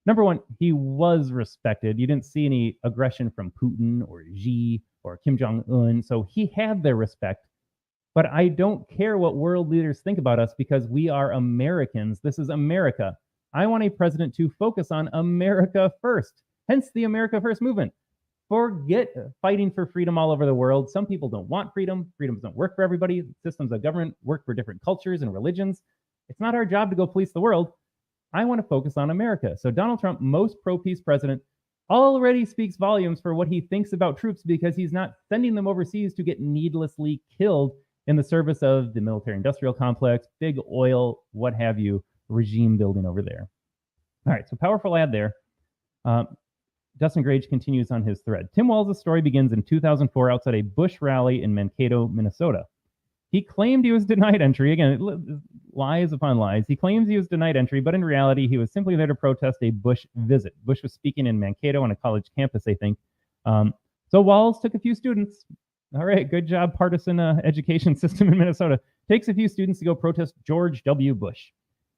Number one, he was respected. You didn't see any aggression from Putin or Xi or Kim Jong-un. So he had their respect. But I don't care what world leaders think about us because we are Americans. This is America. I want a president to focus on America first, hence the America First movement. Forget fighting for freedom all over the world. Some people don't want freedom. Freedom doesn't work for everybody. Systems of government work for different cultures and religions. It's not our job to go police the world. I want to focus on America. So Donald Trump, most pro-peace president, already speaks volumes for what he thinks about troops because he's not sending them overseas to get needlessly killed in the service of the military-industrial complex, big oil, what have you, regime building over there. All right, so powerful ad there. Dustin Grage continues on his thread. Tim Walz's story begins in 2004 outside a Bush rally in Mankato, Minnesota. He claimed he was denied entry. Again, lies upon lies. He claims he was denied entry, but in reality, he was simply there to protest a Bush visit. Bush was speaking in Mankato on a college campus, I think. So Walz took a few students. All right, good job, partisan education system in Minnesota. Takes a few students to go protest George W. Bush.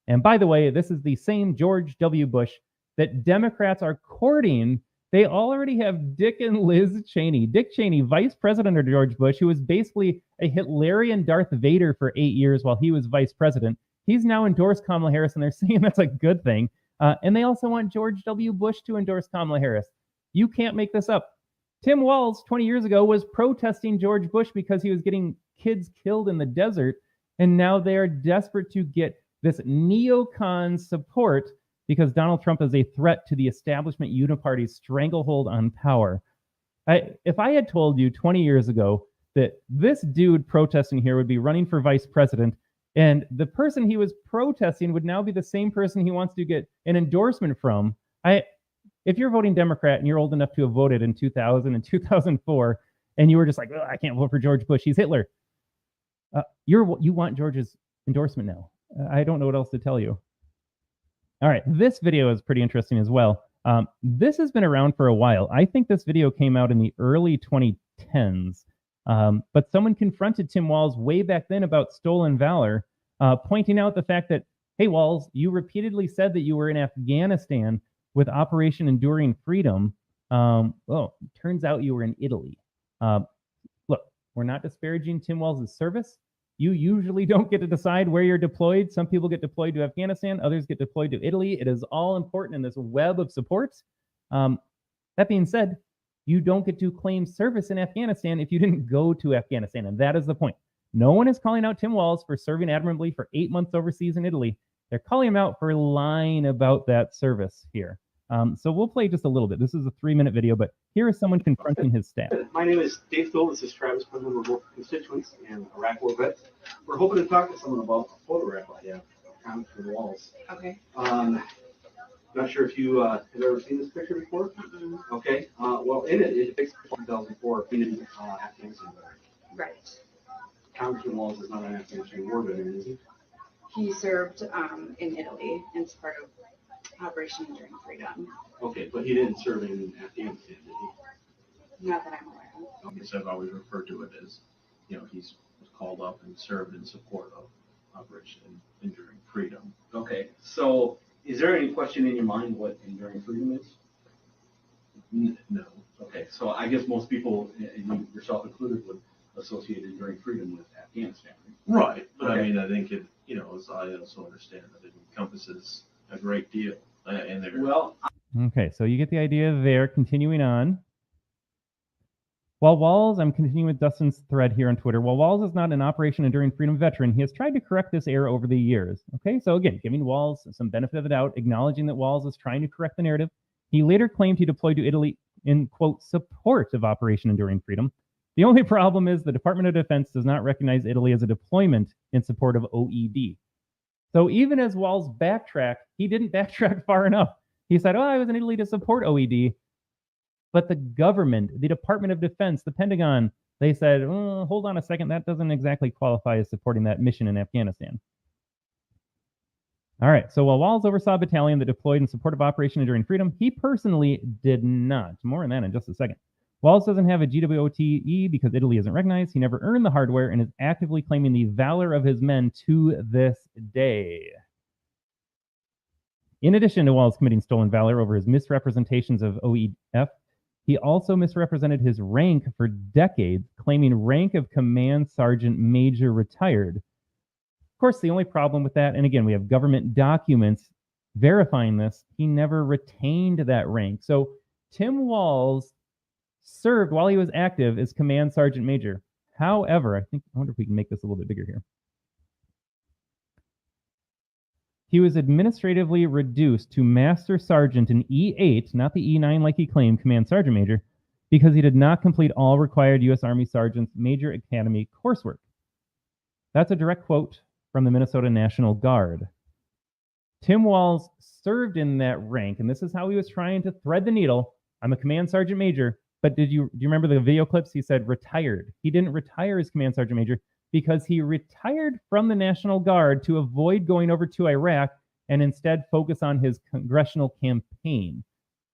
And by the way, this is the same George W. Bush that Democrats are courting. They already have Dick and Liz Cheney. Dick Cheney, vice president of George Bush, who was basically a Hitlerian Darth Vader for 8 years while he was vice president. He's now endorsed Kamala Harris, and they're saying that's a good thing. And they also want George W. Bush to endorse Kamala Harris. You can't make this up. Tim Walz, 20 years ago, was protesting George Bush because he was getting kids killed in the desert, and now they are desperate to get this neocon support because Donald Trump is a threat to the establishment uniparty's stranglehold on power. If I had told you 20 years ago that this dude protesting here would be running for vice president, and the person he was protesting would now be the same person he wants to get an endorsement from, if you're voting Democrat and you're old enough to have voted in 2000 and 2004, and you were just like, oh, I can't vote for George Bush, he's Hitler. You want George's endorsement now. I don't know what else to tell you. All right, this video is pretty interesting as well. This has been around for a while. I think this video came out in the early 2010s, but someone confronted Tim Walz way back then about stolen valor, pointing out the fact that, hey, Walz, you repeatedly said that you were in Afghanistan with Operation Enduring Freedom. Well, turns out you were in Italy. Look, we're not disparaging Tim Walz's service. You usually don't get to decide where you're deployed. Some people get deployed to Afghanistan. Others get deployed to Italy. It is all important in this web of support. That being said, you don't get to claim service in Afghanistan if you didn't go to Afghanistan. And that is the point. No one is calling out Tim Walz for serving admirably for 8 months overseas in Italy. They're calling him out for lying about that service here. So we'll play just a little bit. This is a 3-minute video, but here is someone confronting his staff. My name is Dave Thole. This is Travis, president of local constituents and Iraq War vet. We're hoping to talk to someone about a photograph I have of Congressman Walz. Okay. Not sure if you have ever seen this picture before. Okay. Well, in it depicts 2004 in Afghanistan. Right. Congressman Walz is not an Afghanistan war veteran, is he? He served in Italy as part of Operation Enduring Freedom. Okay, but he didn't serve in Afghanistan, did he? Not that I'm aware of. I guess I've always referred to it as, he's was called up and served in support of Operation Enduring Freedom. Okay, so is there any question in your mind what Enduring Freedom is? No. Okay, so I guess most people, and you yourself included, would associate enduring freedom with Afghanistan. Right, but Okay. I mean, I think it, as I also understand that it encompasses a great deal. And there. Well, Okay, so you get the idea there. Continuing on. While Walz, I'm continuing with Dustin's thread here on Twitter. While Walz is not an Operation Enduring Freedom veteran, he has tried to correct this error over the years. Okay, so again, giving Walz some benefit of the doubt, acknowledging that Walz is trying to correct the narrative. He later claimed he deployed to Italy in, quote, support of Operation Enduring Freedom. The only problem is the Department of Defense does not recognize Italy as a deployment in support of OED. So even as Walz backtracked, he didn't backtrack far enough. He said, oh, I was in Italy to support OED. But the government, the Department of Defense, the Pentagon, they said, oh, hold on a second, that doesn't exactly qualify as supporting that mission in Afghanistan. All right, so while Walz oversaw a battalion that deployed in support of Operation Enduring Freedom, he personally did not. More on that in just a second. Walz doesn't have a GWOTE because Italy isn't recognized. He never earned the hardware and is actively claiming the valor of his men to this day. In addition to Walz committing stolen valor over his misrepresentations of OEF, he also misrepresented his rank for decades, claiming rank of Command Sergeant Major retired. Of course, the only problem with that, and again, we have government documents verifying this, he never retained that rank. So Tim Walz served while he was active as Command Sergeant Major. However, I wonder if we can make this a little bit bigger here. He was administratively reduced to Master Sergeant in E8, not the E9 like he claimed, Command Sergeant Major, because he did not complete all required U.S. Army Sergeant's Major Academy coursework. That's a direct quote from the Minnesota National Guard. Tim Walz served in that rank, and this is how he was trying to thread the needle. I'm a Command Sergeant Major, but do you remember the video clips? He said retired. He didn't retire as Command Sergeant Major because he retired from the National Guard to avoid going over to Iraq and instead focus on his congressional campaign.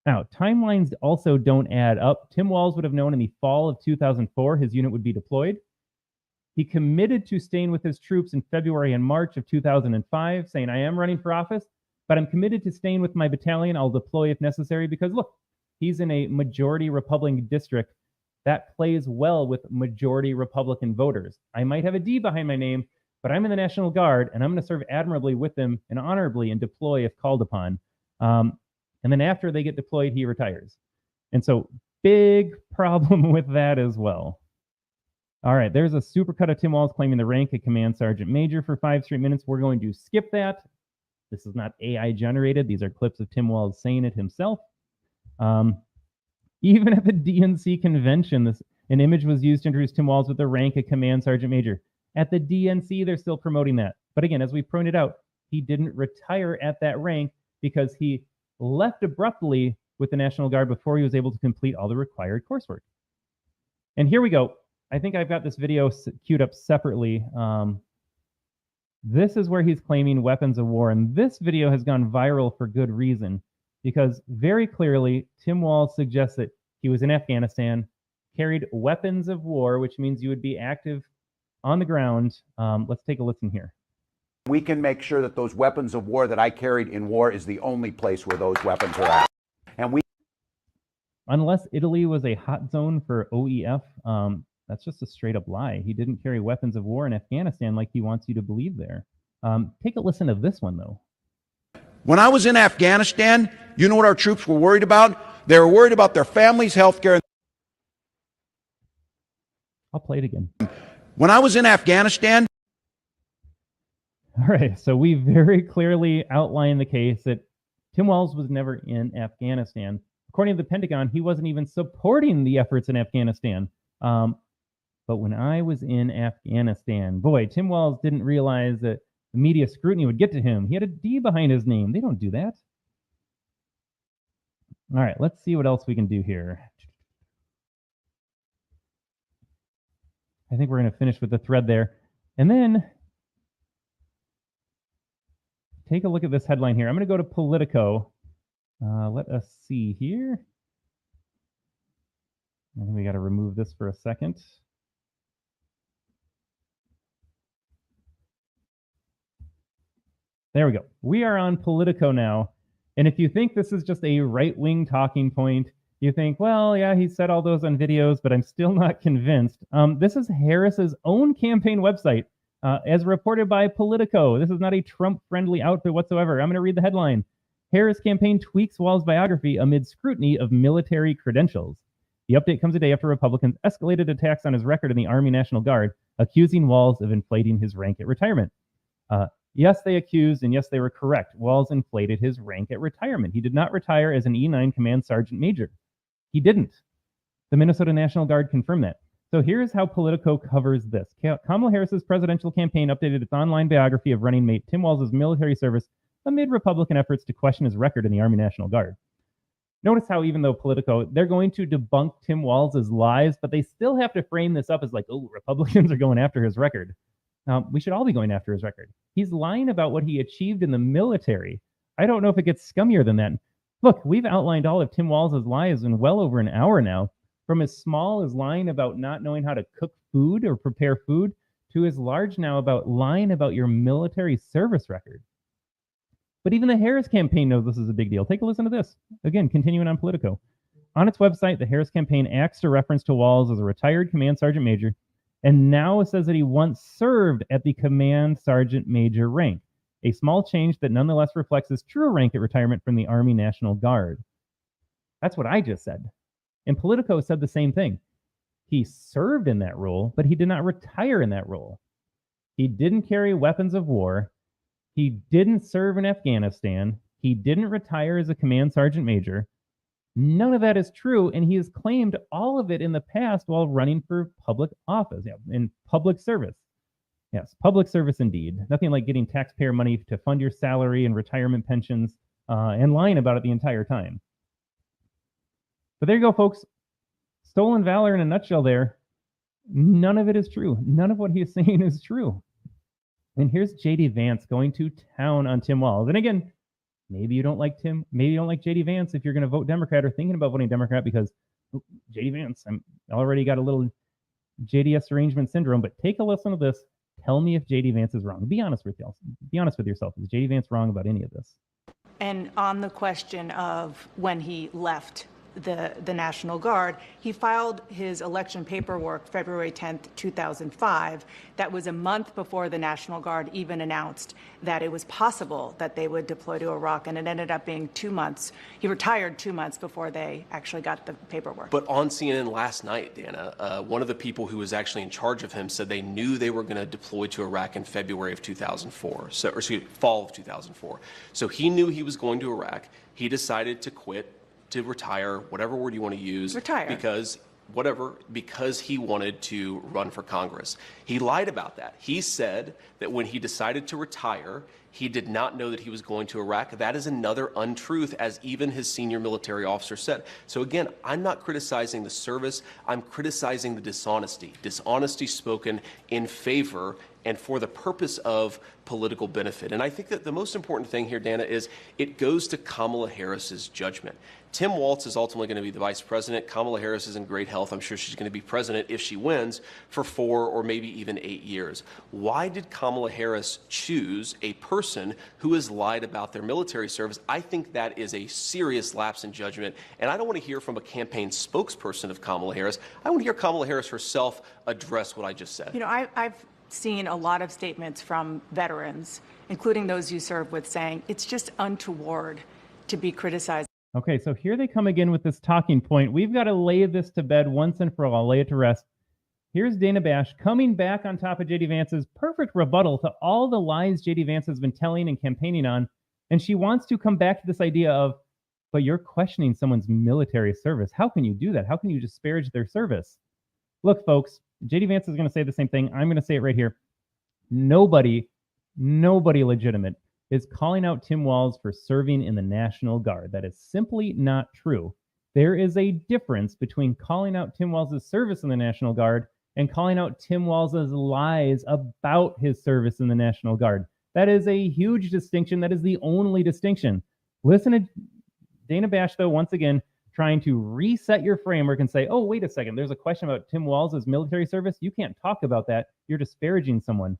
Now, timelines also don't add up. Tim Walz would have known in the fall of 2004 his unit would be deployed. He committed to staying with his troops in February and March of 2005, saying, I am running for office, but I'm committed to staying with my battalion. I'll deploy if necessary because, look, he's in a majority Republican district. That plays well with majority Republican voters. I might have a D behind my name, but I'm in the National Guard, and I'm going to serve admirably with them and honorably and deploy if called upon. And then after they get deployed, he retires. And so big problem with that as well. All right, there's a supercut of Tim Walz claiming the rank of Command Sergeant Major for 5 straight minutes. We're going to skip that. This is not AI generated. These are clips of Tim Walz saying it himself. Even at the DNC convention, an image was used to introduce Tim Walz with the rank of Command Sergeant Major. At the DNC, they're still promoting that. But again, as we pointed out, he didn't retire at that rank because he left abruptly with the National Guard before he was able to complete all the required coursework. And here we go. I think I've got this video queued up separately. This is where he's claiming weapons of war, and this video has gone viral for good reason. Because very clearly, Tim Walz suggests that he was in Afghanistan, carried weapons of war, which means you would be active on the ground. Let's take a listen here. We can make sure that those weapons of war that I carried in war is the only place where those weapons are at. And we, unless Italy was a hot zone for OEF, that's just a straight up lie. He didn't carry weapons of war in Afghanistan like he wants you to believe there. Take a listen to this one, though. When I was in Afghanistan, you know what our troops were worried about? They were worried about their families' health care. I'll play it again. When I was in Afghanistan. All right, so we very clearly outlined the case that Tim Walz was never in Afghanistan. According to the Pentagon, he wasn't even supporting the efforts in Afghanistan. But when I was in Afghanistan, boy, Tim Walz didn't realize that the media scrutiny would get to him. He had a D behind his name. They don't do that. All right, let's see what else we can do here. I think we're going to finish with the thread there. And then take a look at this headline here. I'm going to go to Politico. Let us see here. I think we got to remove this for a second. There we go. We are on Politico now. And if you think this is just a right-wing talking point, You think, well, yeah, he said all those on videos, but I'm still not convinced. This is Harris's own campaign website, as reported by Politico. This is not a Trump-friendly outfit whatsoever. I'm going to read the headline. Harris campaign tweaks Walz biography amid scrutiny of military credentials. The update comes a day after Republicans escalated attacks on his record in the Army National Guard, accusing Walz of inflating his rank at retirement. Yes, they accused, and yes, they were correct. Walz inflated his rank at retirement. He did not retire as an E9 Command Sergeant Major. He didn't. The Minnesota National Guard confirmed that. So here's how Politico covers this. Kamala Harris's presidential campaign updated its online biography of running mate Tim Walz's military service amid Republican efforts to question his record in the Army National Guard. Notice how even though Politico, they're going to debunk Tim Walz's lies, but they still have to frame this up as like, oh, Republicans are going after his record. We should all be going after his record. He's lying about what he achieved in the military. I don't know if it gets scummier than that. Look, we've outlined all of Tim Walz's lies in well over an hour now, from as small as lying about not knowing how to cook food or prepare food to as large now about lying about your military service record. But even the Harris campaign knows this is a big deal. Take a listen to this. Again, continuing on Politico. On its website, the Harris campaign acts a reference to Walz as a retired Command Sergeant Major, and now it says that he once served at the Command Sergeant Major rank, a small change that nonetheless reflects his true rank at retirement from the Army National Guard. That's what I just said. And Politico said the same thing. He served in that role, but he did not retire in that role. He didn't carry weapons of war. He didn't serve in Afghanistan. He didn't retire as a Command Sergeant Major. None of that is true, and he has claimed all of it in the past while running for public office, in public service. Yes, public service indeed. Nothing like getting taxpayer money to fund your salary and retirement pensions and lying about it the entire time. But there you go, folks. Stolen valor in a nutshell there. None of it is true. None of what he is saying is true. And here's J.D. Vance going to town on Tim Walz. And again, maybe you don't like Tim. Maybe you don't like J.D. Vance if you're going to vote Democrat or thinking about voting Democrat because J.D. Vance, I'm already got a little JDS arrangement syndrome. But take a listen to this. Tell me if J.D. Vance is wrong. Be honest with yourself. Be honest with yourself. Is J.D. Vance wrong about any of this? And on the question of when he left the National Guard, he filed his election paperwork February 10th, 2005. That was a month before the National Guard even announced that it was possible that they would deploy to Iraq, and it ended up being 2 months. He retired 2 months before they actually got the paperwork. But on CNN last night, Dana, one of the people who was actually in charge of him said they knew they were going to deploy to Iraq in February of 2004, fall of 2004. So he knew he was going to Iraq. He decided to quit, to retire, whatever word you want to use, because he wanted to run for Congress. He lied about that. He said that when he decided to retire, he did not know that he was going to Iraq. That is another untruth, as even his senior military officer said. So again, I'm not criticizing the service. I'm criticizing the dishonesty. Dishonesty spoken in favor and for the purpose of political benefit. And I think that the most important thing here, Dana, is it goes to Kamala Harris's judgment. Tim Walz is ultimately going to be the vice president. Kamala Harris is in great health. I'm sure she's going to be president if she wins for 4 or maybe even 8 years. Why did Kamala Harris choose a person who has lied about their military service? I think that is a serious lapse in judgment. And I don't want to hear from a campaign spokesperson of Kamala Harris. I want to hear Kamala Harris herself address what I just said. You know, I've seen a lot of statements from veterans, including those you serve with, saying it's just untoward to be criticized. Okay, so here they come again with this talking point. We've got to lay this to bed once and for all, lay it to rest. Here's Dana Bash coming back on top of J.D. Vance's perfect rebuttal to all the lies J.D. Vance has been telling and campaigning on. And she wants to come back to this idea of, but you're questioning someone's military service. How can you do that? How can you disparage their service? Look, folks, J.D. Vance is going to say the same thing. I'm going to say it right here. Nobody legitimate is calling out Tim Walz for serving in the National Guard. That is simply not true. There is a difference between calling out Tim Walz's service in the National Guard and calling out Tim Walz's lies about his service in the National Guard. That is a huge distinction. That is the only distinction. Listen to Dana Bash, though, once again, trying to reset your framework and say, oh, wait a second, there's a question about Tim Walz's military service. You can't talk about that. You're disparaging someone.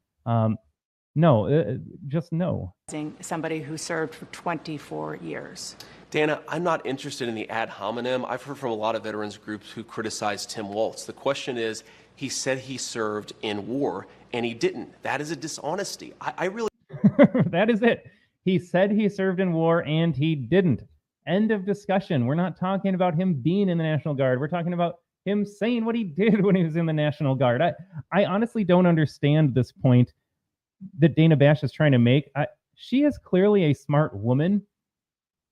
No, just no. Somebody who served for 24 years. Dana, I'm not interested in the ad hominem. I've heard from a lot of veterans groups who criticize Tim Walz. The question is, he said he served in war, and he didn't. That is a dishonesty. I really... That is it. He said he served in war, and he didn't. End of discussion. We're not talking about him being in the National Guard. We're talking about him saying what he did when he was in the National Guard. I honestly don't understand this point that Dana Bash is trying to make. She is clearly a smart woman.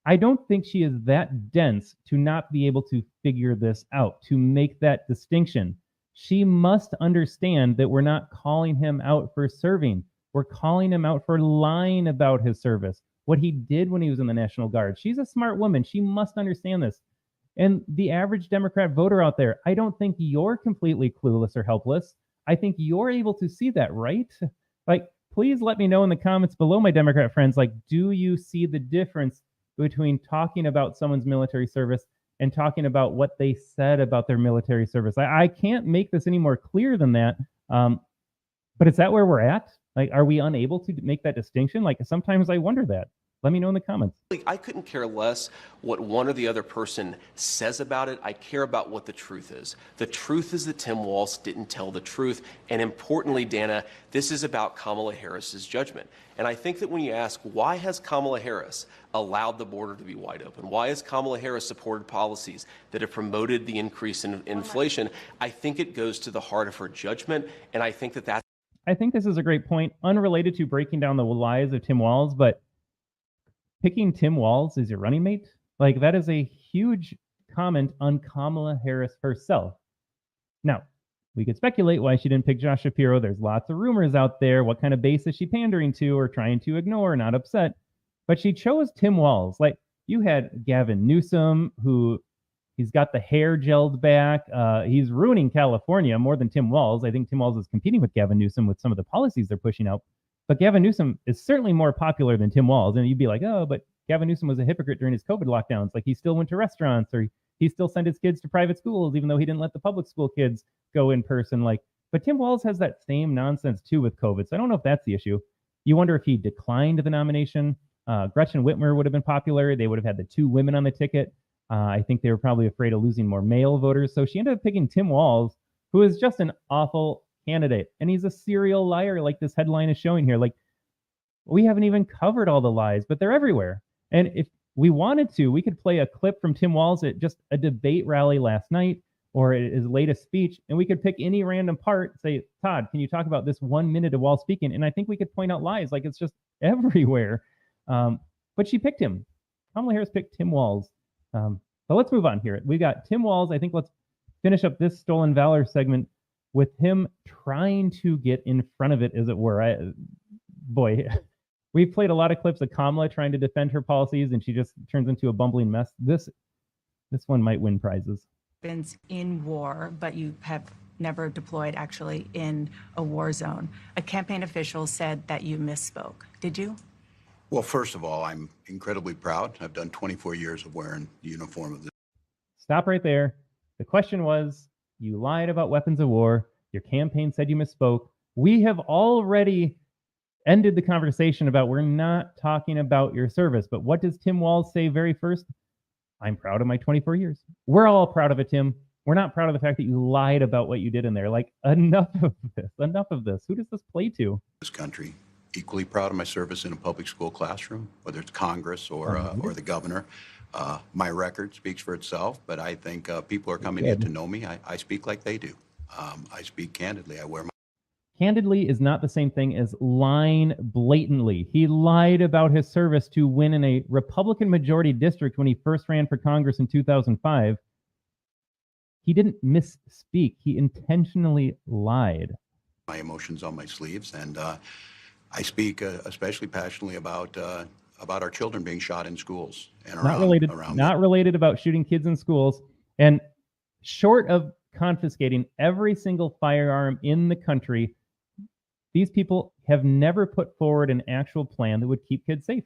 I don't think she is that dense to not be able to figure this out, to make that distinction. She must understand that we're not calling him out for serving. We're calling him out for lying about his service, what he did when he was in the National Guard. She's a smart woman. She must understand this. And the average Democrat voter out there, I don't think you're completely clueless or helpless. I think you're able to see that, right? Like, please let me know in the comments below, my Democrat friends, like, do you see the difference between talking about someone's military service and talking about what they said about their military service? I can't make this any more clear than that. But is that where we're at? Like, are we unable to make that distinction? Like, sometimes I wonder that. Let me know in the comments. I couldn't care less what one or the other person says about it. I care about what the truth is. The truth is that Tim Walz didn't tell the truth. And importantly, Dana, this is about Kamala Harris's judgment. And I think that when you ask, why has Kamala Harris allowed the border to be wide open? Why has Kamala Harris supported policies that have promoted the increase in inflation? I think it goes to the heart of her judgment. And I think that that's... I think this is a great point, unrelated to breaking down the lies of Tim Walz, but picking Tim Walz as your running mate, like, that is a huge comment on Kamala Harris herself. Now, we could speculate why she didn't pick Josh Shapiro. There's lots of rumors out there. What kind of base is she pandering to or trying to ignore, not upset? But she chose Tim Walz. Like, you had Gavin Newsom, who he's got the hair gelled back. He's ruining California more than Tim Walz. I think Tim Walz is competing with Gavin Newsom with some of the policies they're pushing out. But Gavin Newsom is certainly more popular than Tim Walz. And you'd be like, oh, but Gavin Newsom was a hypocrite during his COVID lockdowns. Like, he still went to restaurants, or he still sent his kids to private schools, even though he didn't let the public school kids go in person. Like, but Tim Walz has that same nonsense too with COVID. So I don't know if that's the issue. You wonder if he declined the nomination. Gretchen Whitmer would have been popular. They would have had the two women on the ticket. I think they were probably afraid of losing more male voters. So she ended up picking Tim Walz, who is just an awful candidate. And he's a serial liar, like this headline is showing here. Like, we haven't even covered all the lies, but they're everywhere. And if we wanted to, we could play a clip from Tim Walz at just a debate rally last night or his latest speech, and we could pick any random part, say, Todd, can you talk about this 1 minute of Walz speaking? And I think we could point out lies. Like, it's just everywhere. But she picked him. Kamala Harris picked Tim Walz. So let's move on here. We got Tim Walz. I think let's finish up this Stolen Valor segment with him trying to get in front of it, as it were. Boy, we've played a lot of clips of Kamala trying to defend her policies, and she just turns into a bumbling mess. This one might win prizes. In war, but you have never deployed actually in a war zone. A campaign official said that you misspoke. Did you? Well, first of all, I'm incredibly proud. I've done 24 years of wearing the uniform of the... Stop right there. The question was, you lied about weapons of war. Your campaign said you misspoke. We have already ended the conversation about we're not talking about your service. But what does Tim Walz say very first? I'm proud of my 24 years. We're all proud of it, Tim. We're not proud of the fact that you lied about what you did in there. Like, enough of this. Enough of this. Who does this play to? This country. Equally proud of my service in a public school classroom, whether it's Congress or the governor. My record speaks for itself, but I think people are coming in to know me. I speak like they do. I speak candidly. I wear my... Candidly is not the same thing as lying blatantly. He lied about his service to win in a Republican majority district when he first ran for Congress in 2005. He didn't misspeak. He intentionally lied. My emotions on my sleeves, and I speak especially passionately about our children being shot in schools and not related about shooting kids in schools. And short of confiscating every single firearm in the country, these people have never put forward an actual plan that would keep kids safe.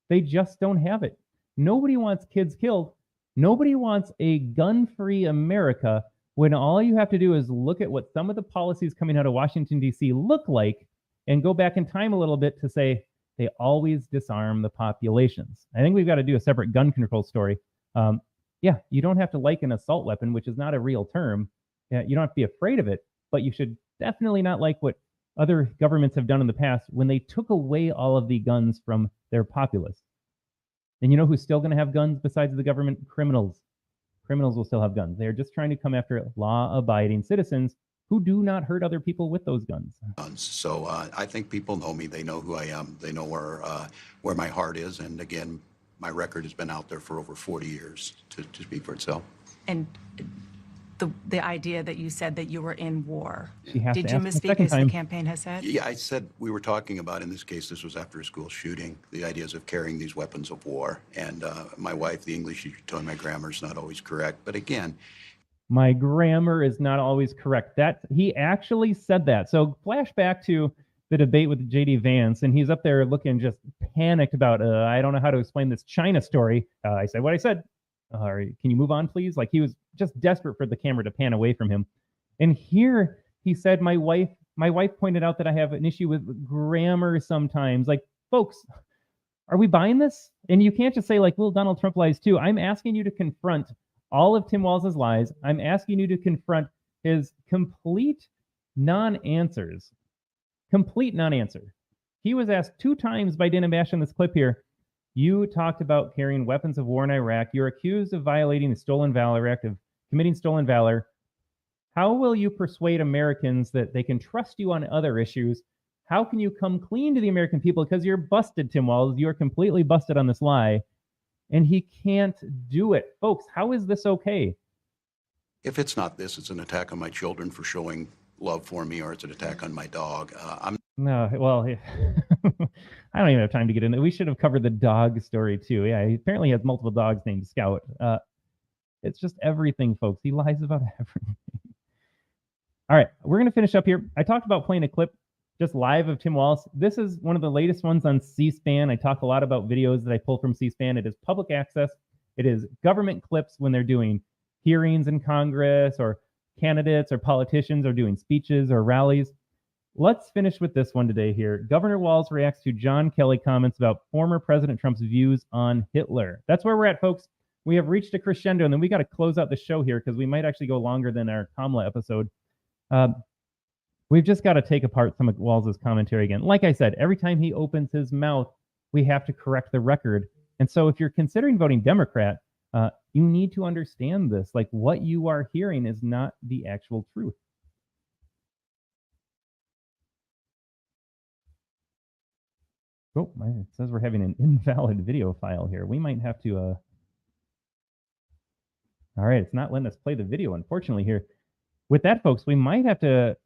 They just don't have it. Nobody wants kids killed. Nobody wants a gun-free America when all you have to do is look at what some of the policies coming out of Washington, D.C. look like, and go back in time a little bit to say they always disarm the populations. I think we've got to do a separate gun control story. Yeah, you don't have to like an assault weapon, which is not a real term. Yeah, you don't have to be afraid of it, but you should definitely not like what other governments have done in the past when they took away all of the guns from their populace. And you know who's still going to have guns besides the government? Criminals. Criminals will still have guns. They're just trying to come after law-abiding citizens who do not hurt other people with those guns. So I think people know me. They know who I am. They know where my heart is. And again, my record has been out there for over 40 years to speak for itself. And the idea that you said that you were in war. Did you misspeak as the campaign has said? Yeah, I said we were talking about, in this case, this was after a school shooting, the ideas of carrying these weapons of war. And my wife, the English teacher, told me my grammar is not always correct. But again, my grammar is not always correct. That he actually said that. So flashback to the debate with J.D. Vance, and he's up there looking just panicked about, I don't know how to explain this China story. I said what I said. Can you move on, please? Like, he was just desperate for the camera to pan away from him. And here he said, my wife pointed out that I have an issue with grammar sometimes. Like, folks, are we buying this? And you can't just say, like, well, Donald Trump lies too. I'm asking you to confront all of Tim Walz's lies. I'm asking you to confront his complete non-answers. Complete non-answer. He was asked 2 times by Dana Bash in this clip here. You talked about carrying weapons of war in Iraq. You're accused of violating the Stolen Valor Act, of committing stolen valor. How will you persuade Americans that they can trust you on other issues? How can you come clean to the American people? Because you're busted, Tim Walz. You're completely busted on this lie. And he can't do it. Folks, how is this okay? if it's not this, it's an attack on my children for showing love for me, or it's an attack on my dog. No, well, I don't even have time to get into it. We should have covered the dog story too. Yeah, he apparently has multiple dogs named Scout. It's just everything, folks. He lies about everything. All right, we're going to finish up here. I talked about playing a clip just live of Tim Walz. This is one of the latest ones on C-SPAN. I talk a lot about videos that I pull from C-SPAN. It is public access. It is government clips when they're doing hearings in Congress, or candidates or politicians are doing speeches or rallies. Let's finish with this one today here. Governor Walz reacts to John Kelly comments about former President Trump's views on Hitler. That's where we're at, folks. We have reached a crescendo, and then we got to close out the show here because we might actually go longer than our Kamala episode. We've just got to take apart some of Walz's commentary again. Like I said, every time he opens his mouth, we have to correct the record. And so if you're considering voting Democrat, you need to understand this. Like, what you are hearing is not the actual truth. Oh, it says we're having an invalid video file here. We might have to... All right, it's not letting us play the video, unfortunately, here. With that, folks, we might have to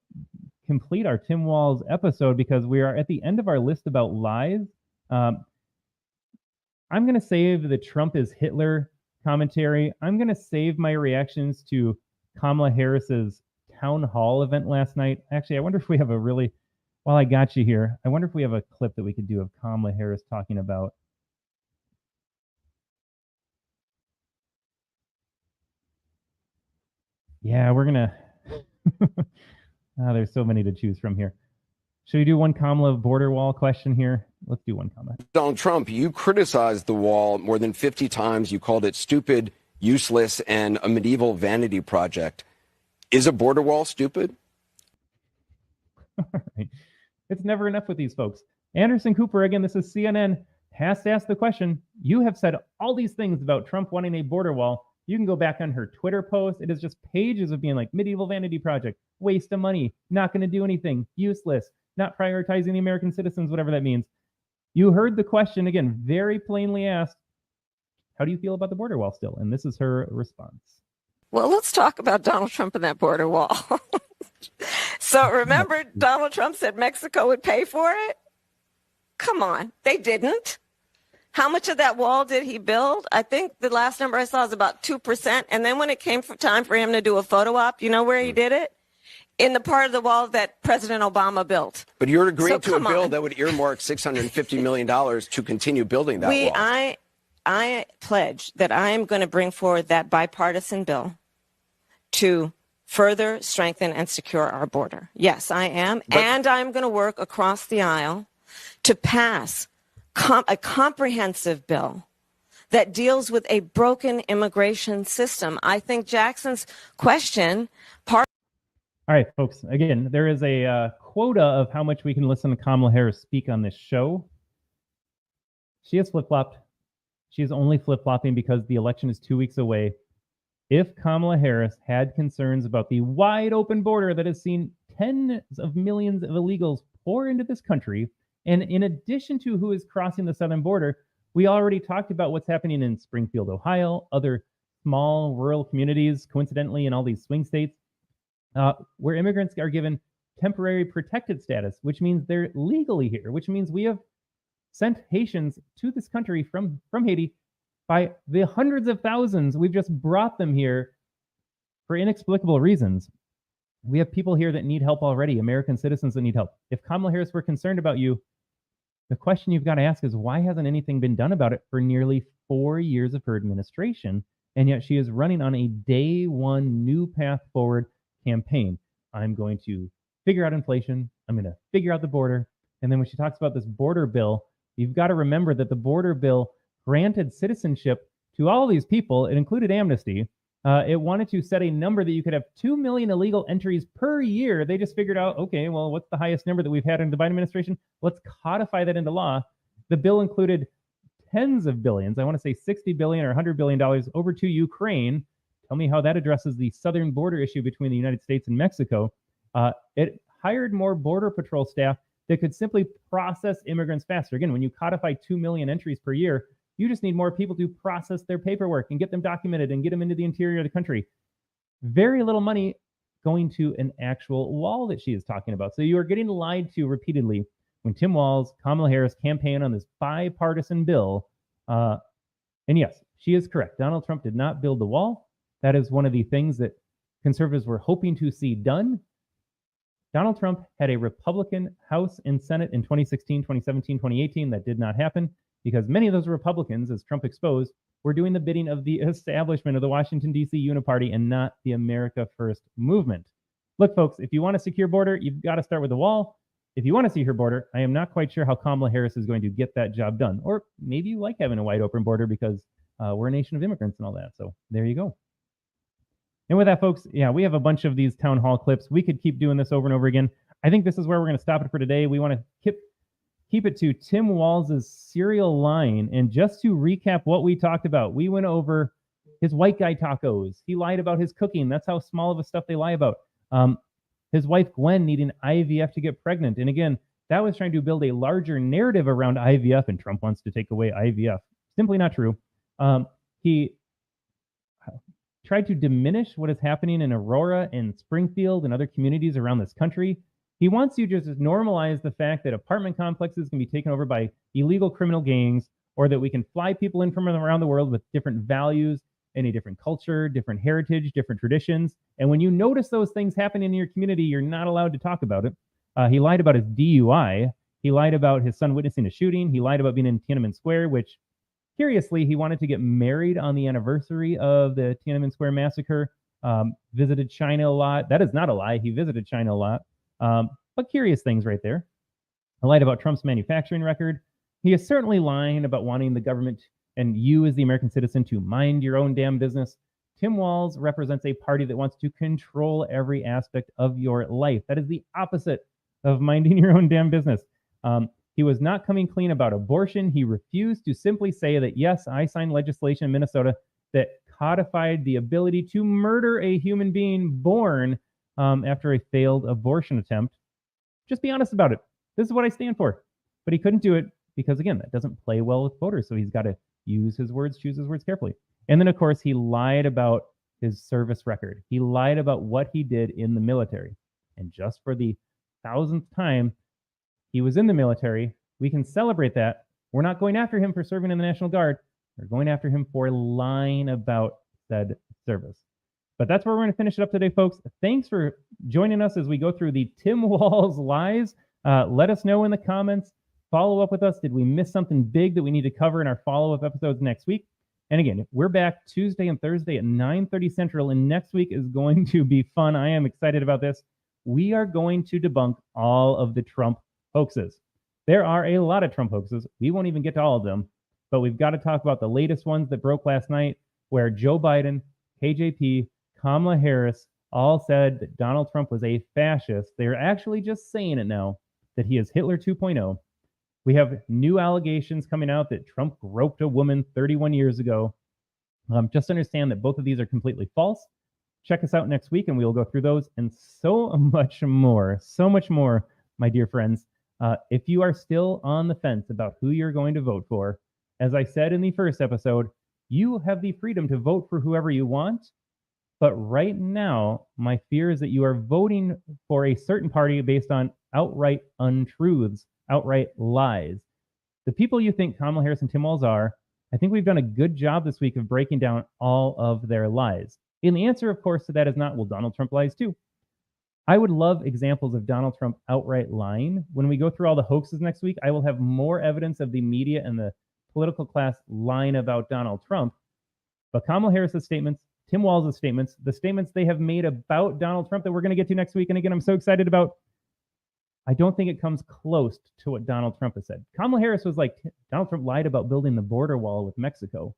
complete our Tim Walz episode because we are at the end of our list about lies. I'm going to save the Trump is Hitler commentary. I'm going to save my reactions to Kamala Harris's town hall event last night. Actually, I wonder if we have a really... While I got you here, I wonder if we have a clip that we could do of Kamala Harris talking about... Yeah, we're going to... there's so many to choose from here. Should we do one Kamala border wall question here? Let's do one Kamala. Donald Trump, you criticized the wall more than 50 times. You called it stupid, useless, and a medieval vanity project. Is a border wall stupid? All right. It's never enough with these folks. Anderson Cooper, again, this is CNN, has to ask the question. You have said all these things about Trump wanting a border wall. You can go back on her Twitter post. It is just pages of being like medieval vanity project, waste of money, not going to do anything, useless, not prioritizing the American citizens, whatever that means. You heard the question, again, very plainly asked, how do you feel about the border wall still? And this is her response. Well, let's talk about Donald Trump and that border wall. So remember, Donald Trump said Mexico would pay for it? Come on, they didn't. How much of that wall did he build? I think the last number I saw was about 2%. And then when it came time for him to do a photo op, you know where he did it? In the part of the wall that President Obama built. But you're agreeing to a bill that would earmark $650 million to continue building that wall. I pledge that I am going to bring forward that bipartisan bill to further strengthen and secure our border. Yes, I am. And I'm going to work across the aisle to pass a comprehensive bill that deals with a broken immigration system. I think Jackson's question, All right, folks. Again, there is a quota of how much we can listen to Kamala Harris speak on this show. She has flip-flopped. She is only flip-flopping because the election is 2 weeks away. If Kamala Harris had concerns about the wide open border that has seen tens of millions of illegals pour into this country, and in addition to who is crossing the southern border, we already talked about what's happening in Springfield, Ohio, other small rural communities, coincidentally, in all these swing states, where immigrants are given temporary protected status, which means they're legally here, which means we have sent Haitians to this country from Haiti by the hundreds of thousands. We've just brought them here for inexplicable reasons. We have people here that need help already, American citizens that need help. If Kamala Harris were concerned about you, the question you've got to ask is, why hasn't anything been done about it for nearly 4 years of her administration? And yet she is running on a day one new path forward campaign. I'm going to figure out inflation. I'm going to figure out the border. And then when she talks about this border bill, you've got to remember that the border bill granted citizenship to all these people. It included amnesty. It wanted to set a number that you could have 2 million illegal entries per year. They just figured out, okay, well, what's the highest number that we've had in the Biden administration? Let's codify that into law. The bill included tens of billions, I want to say $60 billion or $100 billion over to Ukraine. Tell me how that addresses the southern border issue between the United States and Mexico. It hired more Border Patrol staff that could simply process immigrants faster. Again, when you codify 2 million entries per year, you just need more people to process their paperwork and get them documented and get them into the interior of the country. Very little money going to an actual wall that she is talking about. So you are getting lied to repeatedly when Tim Walz, Kamala Harris campaign on this bipartisan bill. And yes, she is correct. Donald Trump did not build the wall. That is one of the things that conservatives were hoping to see done. Donald Trump had a Republican House and Senate in 2016, 2017, 2018. That did not happen because many of those Republicans, as Trump exposed, were doing the bidding of the establishment of the Washington, D.C. Uniparty and not the America First movement. Look, folks, if you want a secure border, you've got to start with the wall. If you want to see her border, I am not quite sure how Kamala Harris is going to get that job done. Or maybe you like having a wide open border because we're a nation of immigrants and all that. So there you go. And with that, folks, yeah, we have a bunch of these town hall clips. We could keep doing this over and over again. I think this is where we're going to stop it for today. We want to keep it to Tim Walz's serial line. And just to recap what we talked about, we went over his white guy tacos. He lied about his cooking. That's how small of a stuff they lie about. His wife, Gwen, needing IVF to get pregnant. And again, that was trying to build a larger narrative around IVF, and Trump wants to take away IVF. Simply not true. He tried to diminish what is happening in Aurora and Springfield and other communities around this country. He wants you to just normalize the fact that apartment complexes can be taken over by illegal criminal gangs, or that we can fly people in from around the world with different values and a different culture, different heritage, different traditions. And when you notice those things happening in your community, you're not allowed to talk about it. He lied about his DUI. He lied about his son witnessing a shooting. He lied about being in Tiananmen Square, which, curiously, he wanted to get married on the anniversary of the Tiananmen Square massacre. Visited China a lot. That is not a lie. He visited China a lot. But curious things right there. I lied about Trump's manufacturing record. He is certainly lying about wanting the government and you as the American citizen to mind your own damn business. Tim Walz represents a party that wants to control every aspect of your life. That is the opposite of minding your own damn business. He was not coming clean about abortion. He refused to simply say that, yes, I signed legislation in Minnesota that codified the ability to murder a human being born after a failed abortion attempt. Just be honest about it. This is what I stand for. But he couldn't do it because, again, that doesn't play well with voters. So he's got to use his words, choose his words carefully. And then, of course, he lied about his service record. He lied about what he did in the military. And just for the 1000th time, he was in the military. We can celebrate that. We're not going after him for serving in the National Guard. We're going after him for lying about said service. But that's where we're going to finish it up today, folks. Thanks for joining us as we go through the Tim Walz lies. Let us know in the comments. Follow up with us. Did we miss something big that we need to cover in our follow-up episodes next week? And again, we're back Tuesday and Thursday at 9:30 Central, and next week is going to be fun. I am excited about this. We are going to debunk all of the Trump hoaxes. There are a lot of Trump hoaxes. We won't even get to all of them, but we've got to talk about the latest ones that broke last night, where Joe Biden, KJP, Kamala Harris all said that Donald Trump was a fascist. They're actually just saying it now, that he is Hitler 2.0. We have new allegations coming out that Trump groped a woman 31 years ago. Just understand that both of these are completely false. Check us out next week, and we will go through those and so much more. So much more, my dear friends. If you are still on the fence about who you're going to vote for, as I said in the first episode, you have the freedom to vote for whoever you want. But right now, my fear is that you are voting for a certain party based on outright untruths, outright lies. The people you think Kamala Harris and Tim Walz are, I think we've done a good job this week of breaking down all of their lies. And the answer, of course, to that is not, well, Donald Trump lies too. I would love examples of Donald Trump outright lying. When we go through all the hoaxes next week, I will have more evidence of the media and the political class lying about Donald Trump. But Kamala Harris's statements, Tim Walz's statements, the statements they have made about Donald Trump that we're going to get to next week, and again, I'm so excited about, I don't think it comes close to what Donald Trump has said. Kamala Harris was like, Donald Trump lied about building the border wall with Mexico.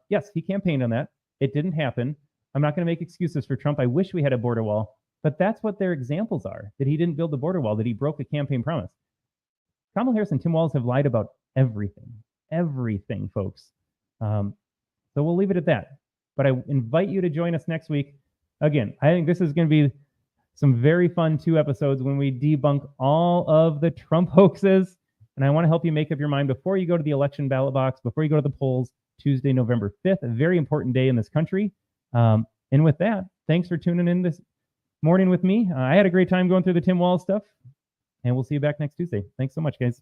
Yes, he campaigned on that. It didn't happen. I'm not going to make excuses for Trump. I wish we had a border wall, but that's what their examples are, that he didn't build the border wall, that he broke a campaign promise. Kamala Harris and Tim Walz have lied about everything, folks. So we'll leave it at that. But I invite you to join us next week. Again, I think this is going to be some very fun 2 episodes when we debunk all of the Trump hoaxes. And I want to help you make up your mind before you go to the election ballot box, before you go to the polls, Tuesday, November 5th, a very important day in this country. And with that, thanks for tuning in this morning with me. I had a great time going through the Tim Walz stuff, and we'll see you back next Tuesday. Thanks so much, guys.